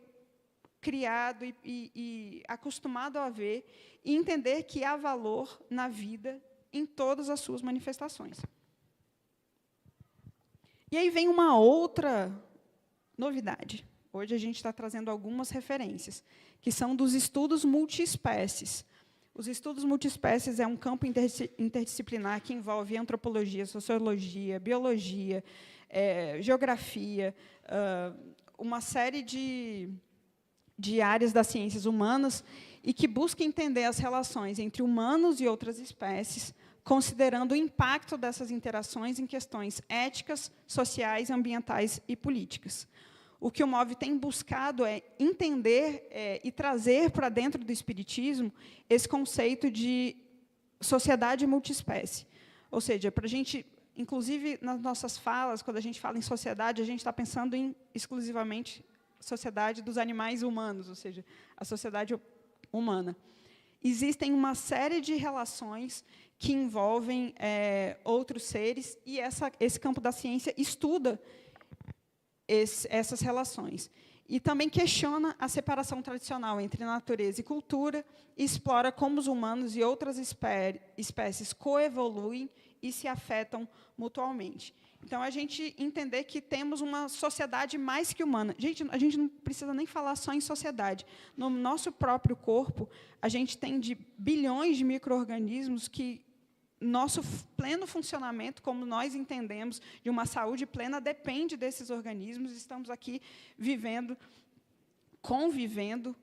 criado e acostumado a ver, e entender que há valor na vida em todas as suas manifestações. E aí vem uma outra novidade. Hoje a gente está trazendo algumas referências, que são dos estudos multiespécies. Os estudos multiespécies é um campo interdisciplinar que envolve antropologia, sociologia, biologia, geografia, uma série de áreas das ciências humanas e que busca entender as relações entre humanos e outras espécies, considerando o impacto dessas interações em questões éticas, sociais, ambientais e políticas. O que o MOVE tem buscado é entender e trazer para dentro do espiritismo esse conceito de sociedade multiespécie. Ou seja, para a gente, inclusive nas nossas falas, quando a gente fala em sociedade, a gente está pensando em exclusivamente sociedade dos animais humanos, ou seja, a sociedade humana. Existem uma série de relações que envolvem outros seres, e esse campo da ciência estuda essas relações. E também questiona a separação tradicional entre natureza e cultura, e explora como os humanos e outras espécies coevoluem e se afetam mutuamente. Então, a gente entender que temos uma sociedade mais que humana. Gente, a gente não precisa nem falar só em sociedade. No nosso próprio corpo, a gente tem de bilhões de micro-organismos que nosso pleno funcionamento, como nós entendemos, de uma saúde plena, depende desses organismos. Estamos aqui vivendo, convivendo,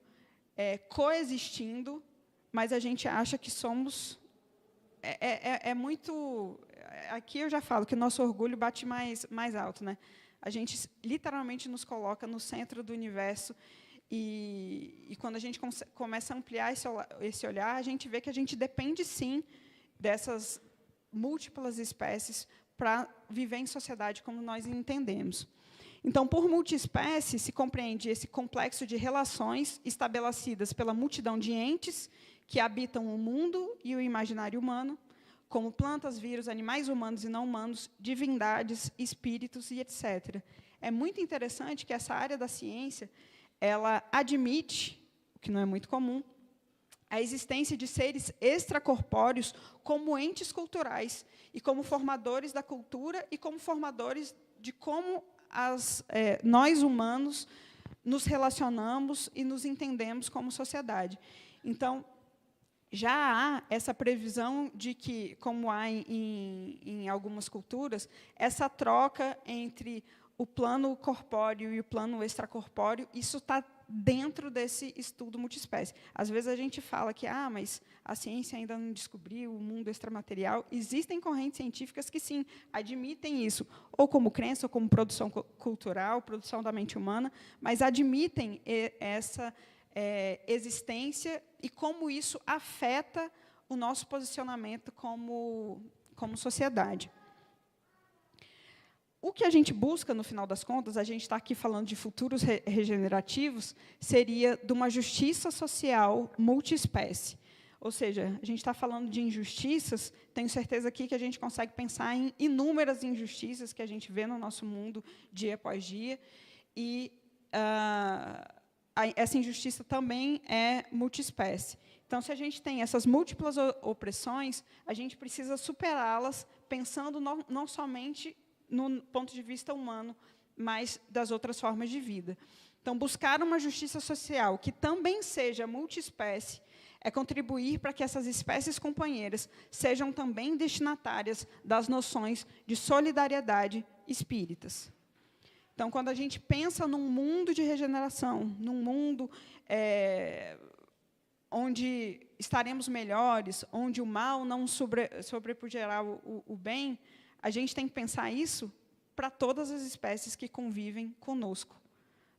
coexistindo, mas a gente acha que somos... muito... Aqui eu já falo que o nosso orgulho bate mais alto, né? A gente, literalmente, nos coloca no centro do universo, e quando a gente começa a ampliar esse olhar, a gente vê que a gente depende, sim, dessas múltiplas espécies para viver em sociedade como nós entendemos. Então, por multiespécie, se compreende esse complexo de relações estabelecidas pela multidão de entes que habitam o mundo e o imaginário humano, como plantas, vírus, animais humanos e não humanos, divindades, espíritos e etc. É muito interessante que essa área da ciência ela admite, o que não é muito comum, a existência de seres extracorpóreos como entes culturais e como formadores da cultura e como formadores de como nós, humanos, nos relacionamos e nos entendemos como sociedade. Então, já há essa previsão de que, como há em algumas culturas, essa troca entre o plano corpóreo e o plano extracorpóreo, isso está dentro desse estudo multiespécie. Às vezes a gente fala que mas a ciência ainda não descobriu o mundo extramaterial. Existem correntes científicas que, sim, admitem isso, ou como crença, ou como produção cultural, produção da mente humana, mas admitem essa existência e como isso afeta o nosso posicionamento como sociedade. O que a gente busca, no final das contas, a gente está aqui falando de futuros regenerativos, seria de uma justiça social multiespécie. Ou seja, a gente está falando de injustiças, tenho certeza aqui que a gente consegue pensar em inúmeras injustiças que a gente vê no nosso mundo dia após dia, e essa injustiça também é multiespécie. Então, se a gente tem essas múltiplas opressões, a gente precisa superá-las, pensando não somente no ponto de vista humano, mas das outras formas de vida. Então, buscar uma justiça social que também seja multiespécie é contribuir para que essas espécies companheiras sejam também destinatárias das noções de solidariedade espíritas. Então, quando a gente pensa num mundo de regeneração, num mundo onde estaremos melhores, onde o mal não sobrepujará o bem, a gente tem que pensar isso para todas as espécies que convivem conosco,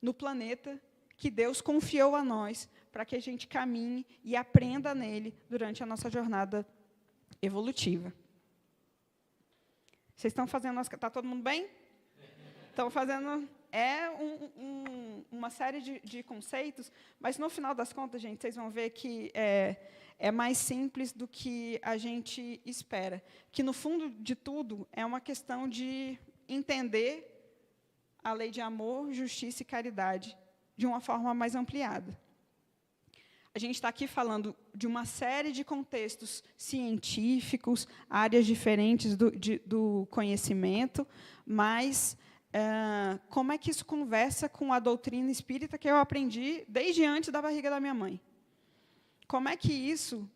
no planeta que Deus confiou a nós, para que a gente caminhe e aprenda nele durante a nossa jornada evolutiva. Vocês estão fazendo... Está todo mundo bem? Estão fazendo... uma série de conceitos, mas, no final das contas, gente, vocês vão ver que é mais simples do que a gente espera. Que, no fundo de tudo, é uma questão de entender a lei de amor, justiça e caridade de uma forma mais ampliada. A gente está aqui falando de uma série de contextos científicos, áreas diferentes do conhecimento, mas como é que isso conversa com a doutrina espírita que eu aprendi desde antes da barriga da minha mãe? Como é que isso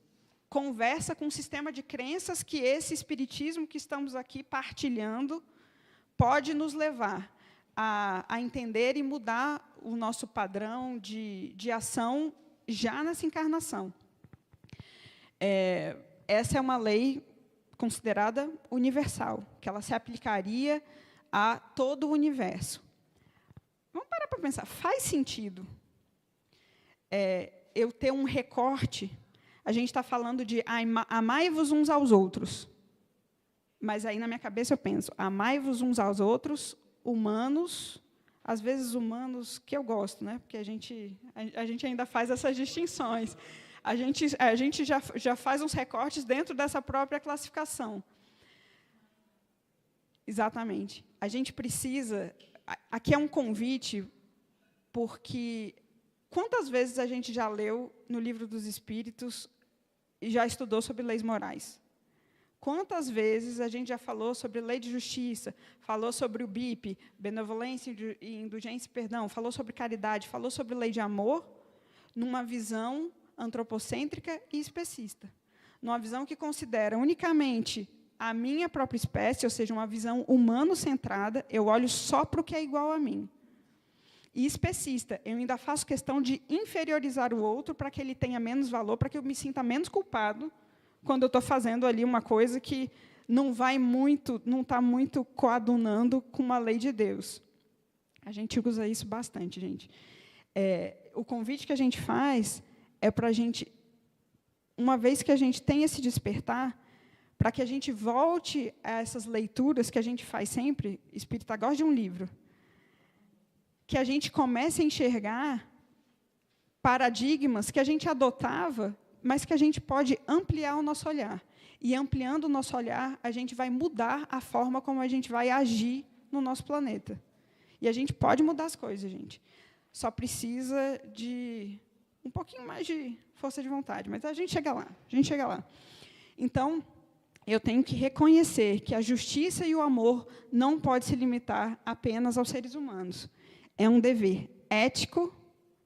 conversa com o sistema de crenças que esse espiritismo que estamos aqui partilhando pode nos levar a entender e mudar o nosso padrão de ação já nessa encarnação? Essa é uma lei considerada universal, que ela se aplicaria a todo o universo. Vamos parar para pensar. Faz sentido eu ter um recorte? A gente está falando de amai-vos uns aos outros. Mas aí, na minha cabeça, eu penso, amai-vos uns aos outros, humanos, às vezes humanos que eu gosto, né? Porque a gente ainda faz essas distinções. A gente já faz uns recortes dentro dessa própria classificação. Exatamente. A gente precisa... Aqui é um convite, porque quantas vezes a gente já leu no Livro dos Espíritos e já estudou sobre leis morais? Quantas vezes a gente já falou sobre lei de justiça, falou sobre o BIP, benevolência e indulgência, perdão, falou sobre caridade, falou sobre lei de amor, numa visão antropocêntrica e especista, numa visão que considera unicamente a minha própria espécie, ou seja, uma visão humano-centrada, eu olho só para o que é igual a mim. E especista, eu ainda faço questão de inferiorizar o outro para que ele tenha menos valor, para que eu me sinta menos culpado quando eu estou fazendo ali uma coisa que não está muito coadunando com uma lei de Deus. A gente usa isso bastante, gente. O convite que a gente faz é para a gente, uma vez que a gente tem esse despertar, para que a gente volte a essas leituras que a gente faz sempre, espírita gosta de um livro, que a gente comece a enxergar paradigmas que a gente adotava, mas que a gente pode ampliar o nosso olhar. E, ampliando o nosso olhar, a gente vai mudar a forma como a gente vai agir no nosso planeta. E a gente pode mudar as coisas, gente. Só precisa de um pouquinho mais de força de vontade, mas a gente chega lá. Então, eu tenho que reconhecer que a justiça e o amor não podem se limitar apenas aos seres humanos. É um dever ético,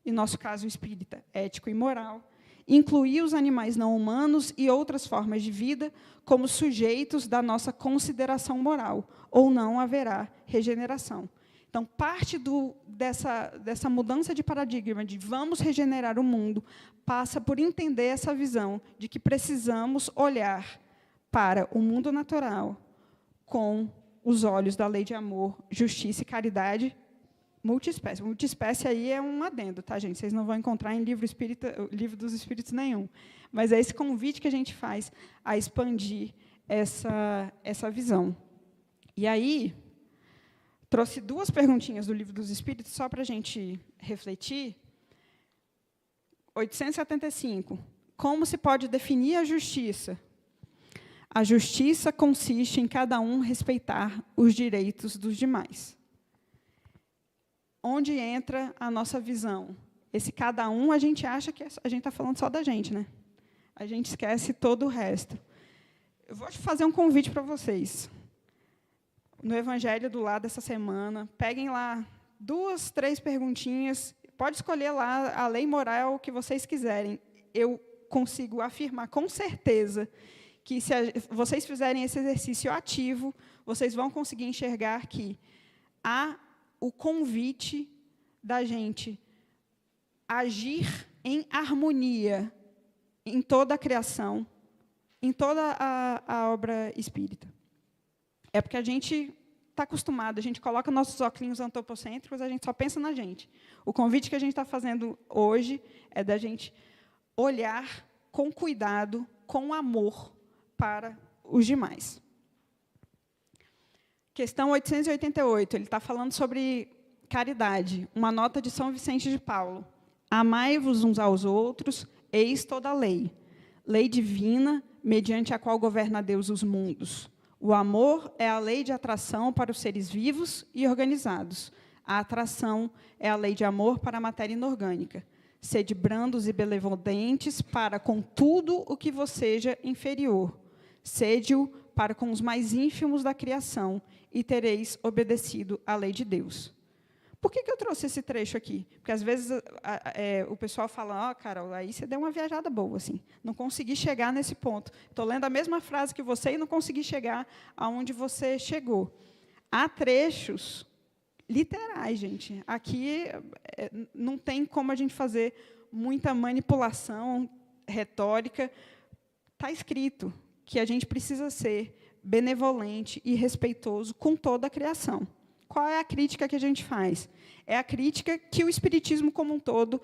em nosso caso espírita, ético e moral, incluir os animais não humanos e outras formas de vida como sujeitos da nossa consideração moral, ou não haverá regeneração. Então, parte dessa mudança de paradigma, de vamos regenerar o mundo, passa por entender essa visão de que precisamos olhar para o mundo natural com os olhos da lei de amor, justiça e caridade multiespécie. Multiespécie aí é um adendo, tá, gente? Vocês não vão encontrar em livro dos Espíritos nenhum. Mas é esse convite que a gente faz a expandir essa visão. E aí, trouxe 2 perguntinhas do Livro dos Espíritos, só para a gente refletir. 875. Como se pode definir a justiça? A justiça consiste em cada um respeitar os direitos dos demais. Onde entra a nossa visão? Esse cada um, a gente acha que a gente está falando só da gente, né? a gente esquece todo o resto. Eu vou fazer um convite para vocês. No Evangelho do lado dessa semana, peguem lá 2, 3 perguntinhas, pode escolher lá a lei moral que vocês quiserem. Eu consigo afirmar com certeza que, se vocês fizerem esse exercício ativo, vocês vão conseguir enxergar que há o convite da gente agir em harmonia em toda a criação, em toda a obra espírita. É porque a gente está acostumado, a gente coloca nossos óculos antropocêntricos, a gente só pensa na gente. O convite que a gente está fazendo hoje é da gente olhar com cuidado, com amor para os demais. Questão 888, ele está falando sobre caridade, uma nota de São Vicente de Paulo. Amai-vos uns aos outros, eis toda a lei. Lei divina, mediante a qual governa Deus os mundos. O amor é a lei de atração para os seres vivos e organizados. A atração é a lei de amor para a matéria inorgânica. Sede brandos e benevolentes para com tudo o que vos seja inferior. Sede-o para com os mais ínfimos da criação, e tereis obedecido à lei de Deus. Por que eu trouxe esse trecho aqui? Porque, às vezes, o pessoal fala, Carol, aí você deu uma viajada boa, assim, não consegui chegar nesse ponto. Estou lendo a mesma frase que você e não consegui chegar aonde você chegou. Há trechos literais, gente. Aqui não tem como a gente fazer muita manipulação retórica. Está escrito que a gente precisa ser benevolente e respeitoso com toda a criação. Qual é a crítica que a gente faz? É a crítica que o espiritismo como um todo,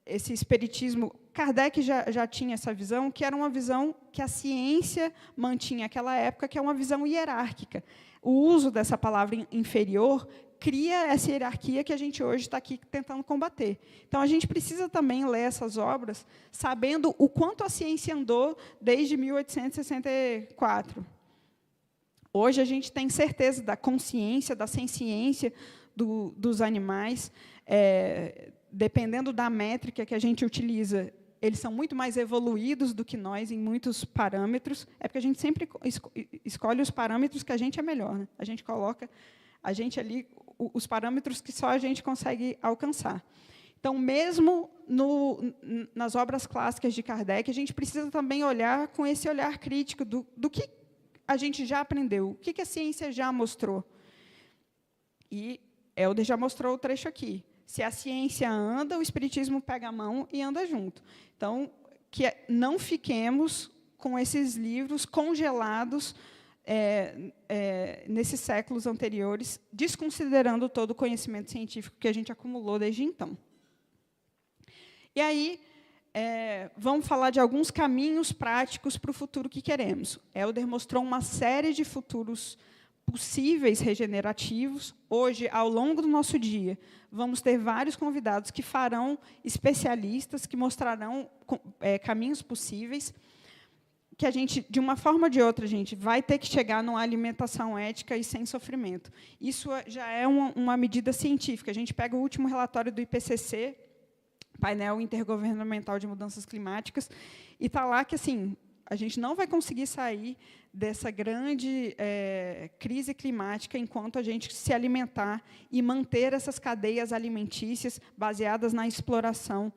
esse espiritismo, Kardec já tinha essa visão, que era uma visão que a ciência mantinha naquela época, que é uma visão hierárquica. O uso dessa palavra inferior cria essa hierarquia que a gente hoje está aqui tentando combater. Então, a gente precisa também ler essas obras sabendo o quanto a ciência andou desde 1864. Hoje, a gente tem certeza da consciência, da senciência dos animais. Dependendo da métrica que a gente utiliza, eles são muito mais evoluídos do que nós em muitos parâmetros. É porque a gente sempre escolhe os parâmetros que a gente é melhor, né? A gente coloca ali os parâmetros que só a gente consegue alcançar. Então, mesmo nas obras clássicas de Kardec, a gente precisa também olhar com esse olhar crítico do que a gente já aprendeu, o que a ciência já mostrou. E Helder já mostrou o trecho aqui. Se a ciência anda, o espiritismo pega a mão e anda junto. Então, que não fiquemos com esses livros congelados nesses séculos anteriores, desconsiderando todo o conhecimento científico que a gente acumulou desde então. E aí, vamos falar de alguns caminhos práticos para o futuro que queremos. Helder mostrou uma série de futuros possíveis regenerativos. Hoje, ao longo do nosso dia, vamos ter vários convidados que farão especialistas, que mostrarão caminhos possíveis, que a gente, de uma forma ou de outra, a gente vai ter que chegar numa alimentação ética e sem sofrimento. Isso já é uma medida científica. A gente pega o último relatório do IPCC, Painel Intergovernamental de Mudanças Climáticas, e está lá que, assim, a gente não vai conseguir sair dessa grande crise climática enquanto a gente se alimentar e manter essas cadeias alimentícias baseadas na exploração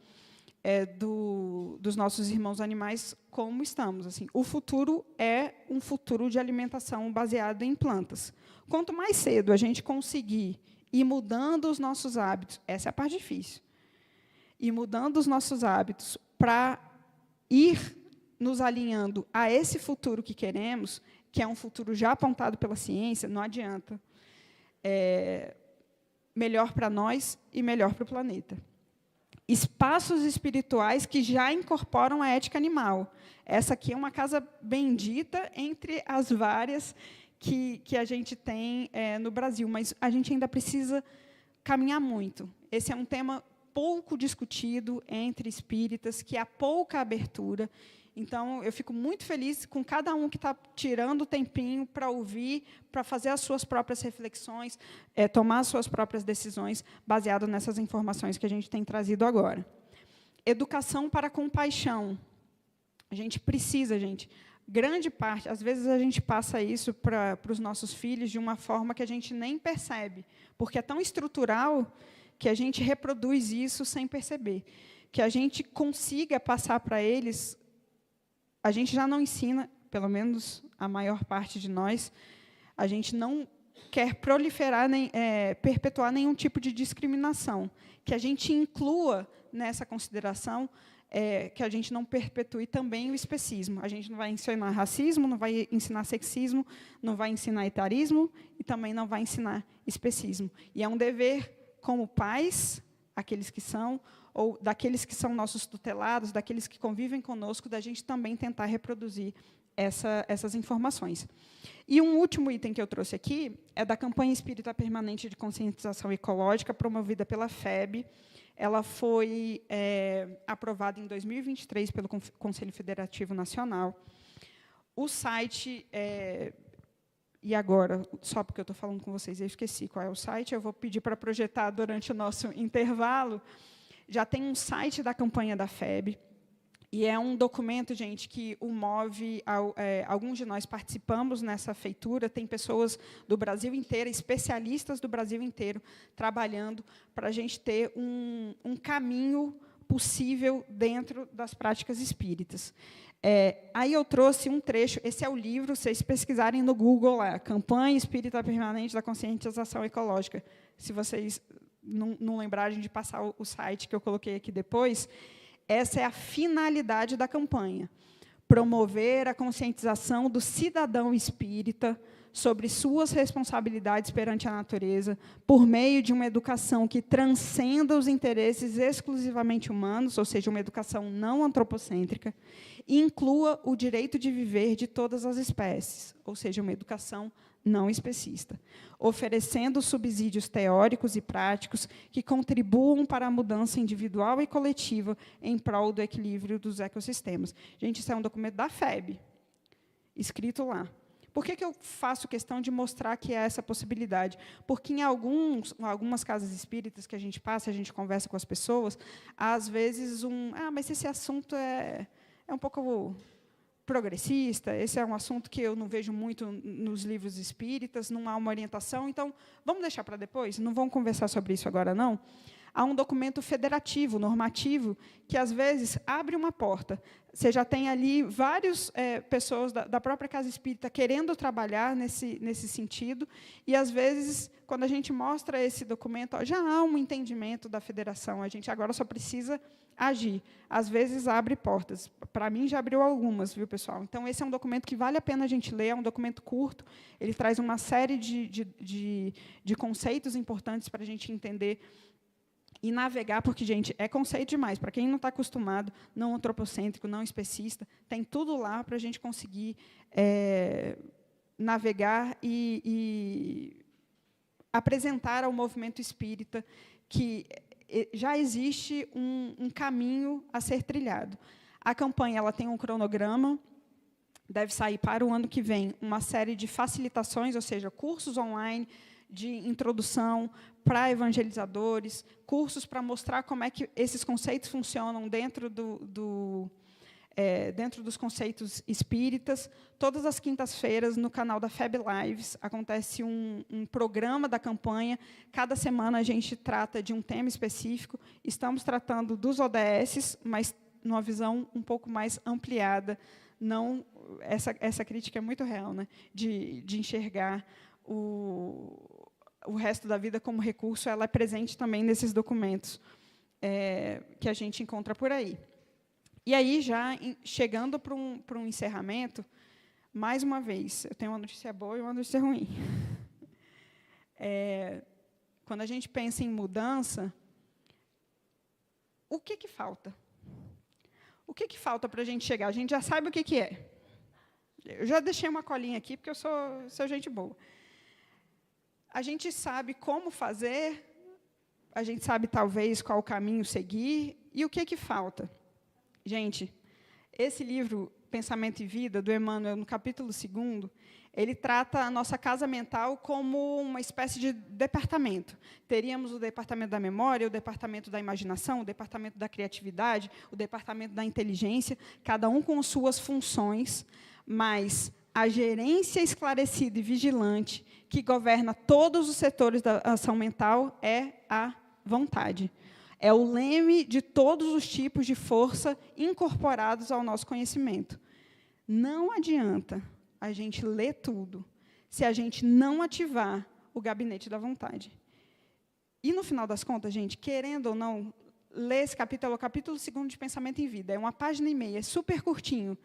dos nossos irmãos animais como estamos. Assim, o futuro é um futuro de alimentação baseado em plantas. Quanto mais cedo a gente conseguir ir mudando os nossos hábitos, essa é a parte difícil, ir mudando os nossos hábitos para ir nos alinhando a esse futuro que queremos, que é um futuro já apontado pela ciência, não adianta. Melhor para nós e melhor para o planeta. Espaços espirituais que já incorporam a ética animal. Essa aqui é uma casa bendita entre as várias que a gente tem no Brasil, mas a gente ainda precisa caminhar muito. Esse é um tema pouco discutido entre espíritas, que há pouca abertura. Então, eu fico muito feliz com cada um que está tirando o tempinho para ouvir, para fazer as suas próprias reflexões, tomar as suas próprias decisões, baseado nessas informações que a gente tem trazido agora. Educação para compaixão. A gente precisa, grande parte, às vezes a gente passa isso para os nossos filhos de uma forma que a gente nem percebe, porque é tão estrutural que a gente reproduz isso sem perceber. Que a gente consiga passar para eles, a gente já não ensina, pelo menos a maior parte de nós, a gente não quer proliferar, perpetuar nenhum tipo de discriminação. Que a gente inclua nessa consideração, que a gente não perpetue também o especismo. A gente não vai ensinar racismo, não vai ensinar sexismo, não vai ensinar etarismo e também não vai ensinar especismo. E é um dever, como pais, aqueles que são, ou daqueles que são nossos tutelados, daqueles que convivem conosco, da gente também tentar reproduzir essas informações. E um último item que eu trouxe aqui é da campanha Espírita Permanente de Conscientização Ecológica, promovida pela FEB. Ela foi aprovada em 2023 pelo Conselho Federativo Nacional. O site, e agora, só porque eu estou falando com vocês, eu esqueci qual é o site, eu vou pedir para projetar durante o nosso intervalo. Já tem um site da campanha da FEB, e é um documento, que o move, alguns de nós participamos nessa feitura, tem pessoas do Brasil inteiro, especialistas do Brasil inteiro, trabalhando para a gente ter um caminho possível dentro das práticas espíritas. Aí eu trouxe um trecho, esse é o livro, vocês pesquisarem no Google, lá, Campanha Espírita Permanente da Conscientização Ecológica, se vocês não lembrarem de passar o site que eu coloquei aqui depois. Essa é a finalidade da campanha: promover a conscientização do cidadão espírita sobre suas responsabilidades perante a natureza, por meio de uma educação que transcenda os interesses exclusivamente humanos, ou seja, uma educação não antropocêntrica, e inclua o direito de viver de todas as espécies, ou seja, uma educação não especista, oferecendo subsídios teóricos e práticos que contribuam para a mudança individual e coletiva em prol do equilíbrio dos ecossistemas. Gente, isso é um documento da FEB, escrito lá. Por que eu faço questão de mostrar que há essa possibilidade? Porque em algumas casas espíritas que a gente passa, a gente conversa com as pessoas, às vezes mas esse assunto é um pouco progressista, esse é um assunto que eu não vejo muito nos livros espíritas, não há uma orientação, então, vamos deixar para depois? Não vamos conversar sobre isso agora, não? Há um documento federativo, normativo, que, às vezes, abre uma porta. Você já tem ali várias pessoas da própria casa espírita querendo trabalhar nesse sentido, e, às vezes, quando a gente mostra esse documento, já há um entendimento da federação, a gente agora só precisa agir. Às vezes, abre portas. Para mim, já abriu algumas, viu, pessoal? Então, esse é um documento que vale a pena a gente ler, é um documento curto, ele traz uma série de conceitos importantes para a gente entender e navegar, porque, gente, é conceito demais. Para quem não está acostumado, não antropocêntrico, não especista, tem tudo lá para a gente conseguir navegar e apresentar ao movimento espírita que já existe um caminho a ser trilhado. A campanha ela tem um cronograma, deve sair para o ano que vem uma série de facilitações, ou seja, cursos online de introdução para evangelizadores, cursos para mostrar como é que esses conceitos funcionam dentro dentro dos conceitos espíritas. Todas as quintas-feiras, no canal da FEB Lives, acontece um programa da campanha. Cada semana a gente trata de um tema específico. Estamos tratando dos ODS, mas numa visão um pouco mais ampliada. Não, essa crítica é muito real, né? De enxergar o resto da vida como recurso, ela é presente também nesses documentos que a gente encontra por aí. E aí, já chegando para um encerramento, mais uma vez, eu tenho uma notícia boa e uma notícia ruim. Quando a gente pensa em mudança, o que falta? O que falta para a gente chegar? A gente já sabe o que é. Eu já deixei uma colinha aqui, porque eu sou gente boa. A gente sabe como fazer, a gente sabe, talvez, qual o caminho seguir, e o que falta? Gente, Esse livro, Pensamento e Vida, do Emmanuel, no capítulo 2º, ele trata a nossa casa mental como uma espécie de departamento. Teríamos o departamento da memória, o departamento da imaginação, o departamento da criatividade, o departamento da inteligência, cada um com suas funções, mas a gerência esclarecida e vigilante que governa todos os setores da ação mental é a vontade. É o leme de todos os tipos de força incorporados ao nosso conhecimento. Não adianta a gente ler tudo se a gente não ativar o gabinete da vontade. E, no final das contas, gente, querendo ou não, ler esse capítulo, é o capítulo 2º de Pensamento em Vida. É 1,5 página, é super curtinho.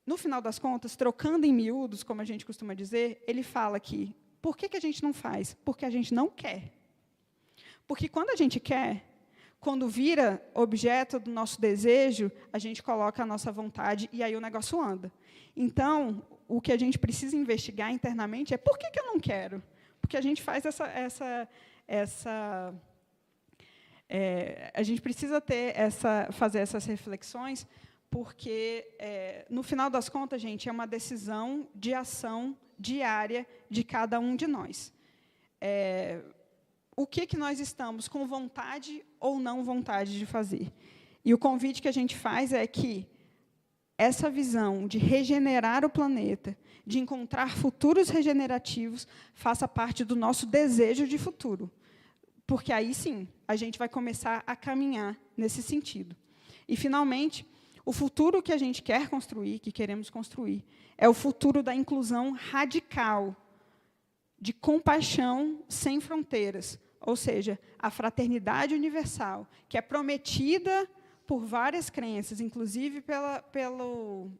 No final das contas, trocando em miúdos, como a gente costuma dizer, ele fala que, por que a gente não faz? Porque a gente não quer. Porque quando a gente quer, quando vira objeto do nosso desejo, a gente coloca a nossa vontade e aí o negócio anda. Então, o que a gente precisa investigar internamente é por que eu não quero? Porque a gente faz a gente precisa fazer essas reflexões, porque, no final das contas, gente, é uma decisão de ação diária de cada um de nós. O que nós estamos com vontade ou não vontade de fazer? E o convite que a gente faz é que essa visão de regenerar o planeta, de encontrar futuros regenerativos, faça parte do nosso desejo de futuro. Porque aí, sim, a gente vai começar a caminhar nesse sentido. E, finalmente, o futuro que a gente quer construir, que queremos construir, é o futuro da inclusão radical, de compaixão sem fronteiras, ou seja, a fraternidade universal, que é prometida por várias crenças, inclusive pelo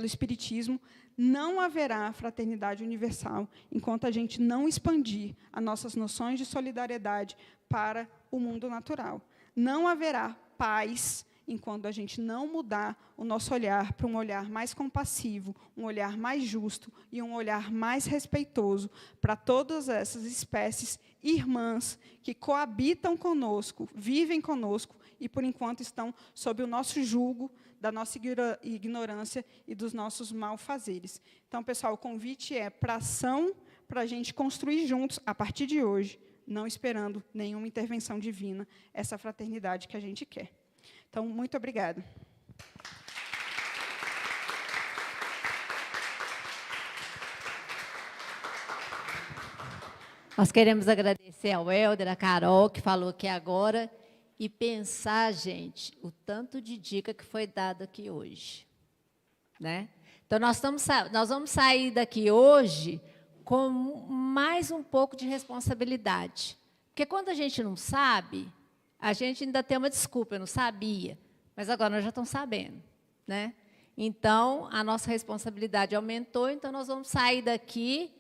Espiritismo. Não haverá fraternidade universal enquanto a gente não expandir as nossas noções de solidariedade para o mundo natural. Não haverá paz enquanto a gente não mudar o nosso olhar para um olhar mais compassivo, um olhar mais justo e um olhar mais respeitoso para todas essas espécies irmãs que coabitam conosco, vivem conosco e, por enquanto, estão sob o nosso jugo, da nossa ignorância e dos nossos malfazeres. Então, pessoal, o convite é para ação, para a gente construir juntos, a partir de hoje, não esperando nenhuma intervenção divina, essa fraternidade que a gente quer. Então, muito obrigada. Nós queremos agradecer ao Helder, a Carol, que falou aqui agora, e pensar, gente, o tanto de dica que foi dado aqui hoje. Né? Então, nós vamos sair daqui hoje com mais um pouco de responsabilidade. Porque quando a gente não sabe, a gente ainda tem uma desculpa, eu não sabia, mas agora nós já estamos sabendo. Né? Então, a nossa responsabilidade aumentou, então nós vamos sair daqui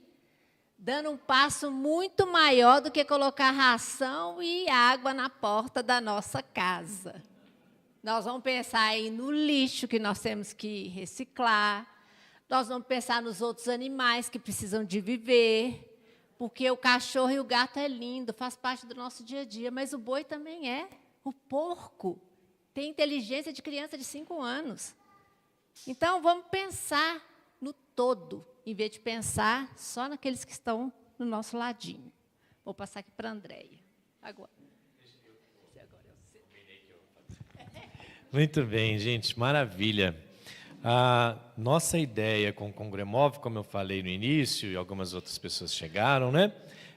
dando um passo muito maior do que colocar ração e água na porta da nossa casa. Nós vamos pensar aí no lixo que nós temos que reciclar, nós vamos pensar nos outros animais que precisam de viver, porque o cachorro e o gato é lindo, faz parte do nosso dia a dia, mas o boi também é. O porco tem inteligência de criança de 5 anos. Então, vamos pensar no todo, em vez de pensar só naqueles que estão no nosso ladinho. Vou passar aqui para a Andréia. Agora. Muito bem, gente, maravilha. A nossa ideia com o Congremov, como eu falei no início, e algumas outras pessoas chegaram, né,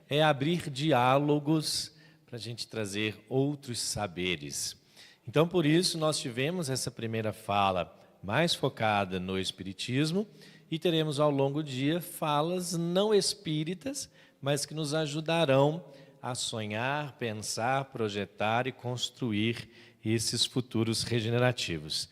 é abrir diálogos para a gente trazer outros saberes. Então, por isso, nós tivemos essa primeira fala mais focada no Espiritismo, e teremos ao longo do dia falas não espíritas, mas que nos ajudarão a sonhar, pensar, projetar e construir esses futuros regenerativos.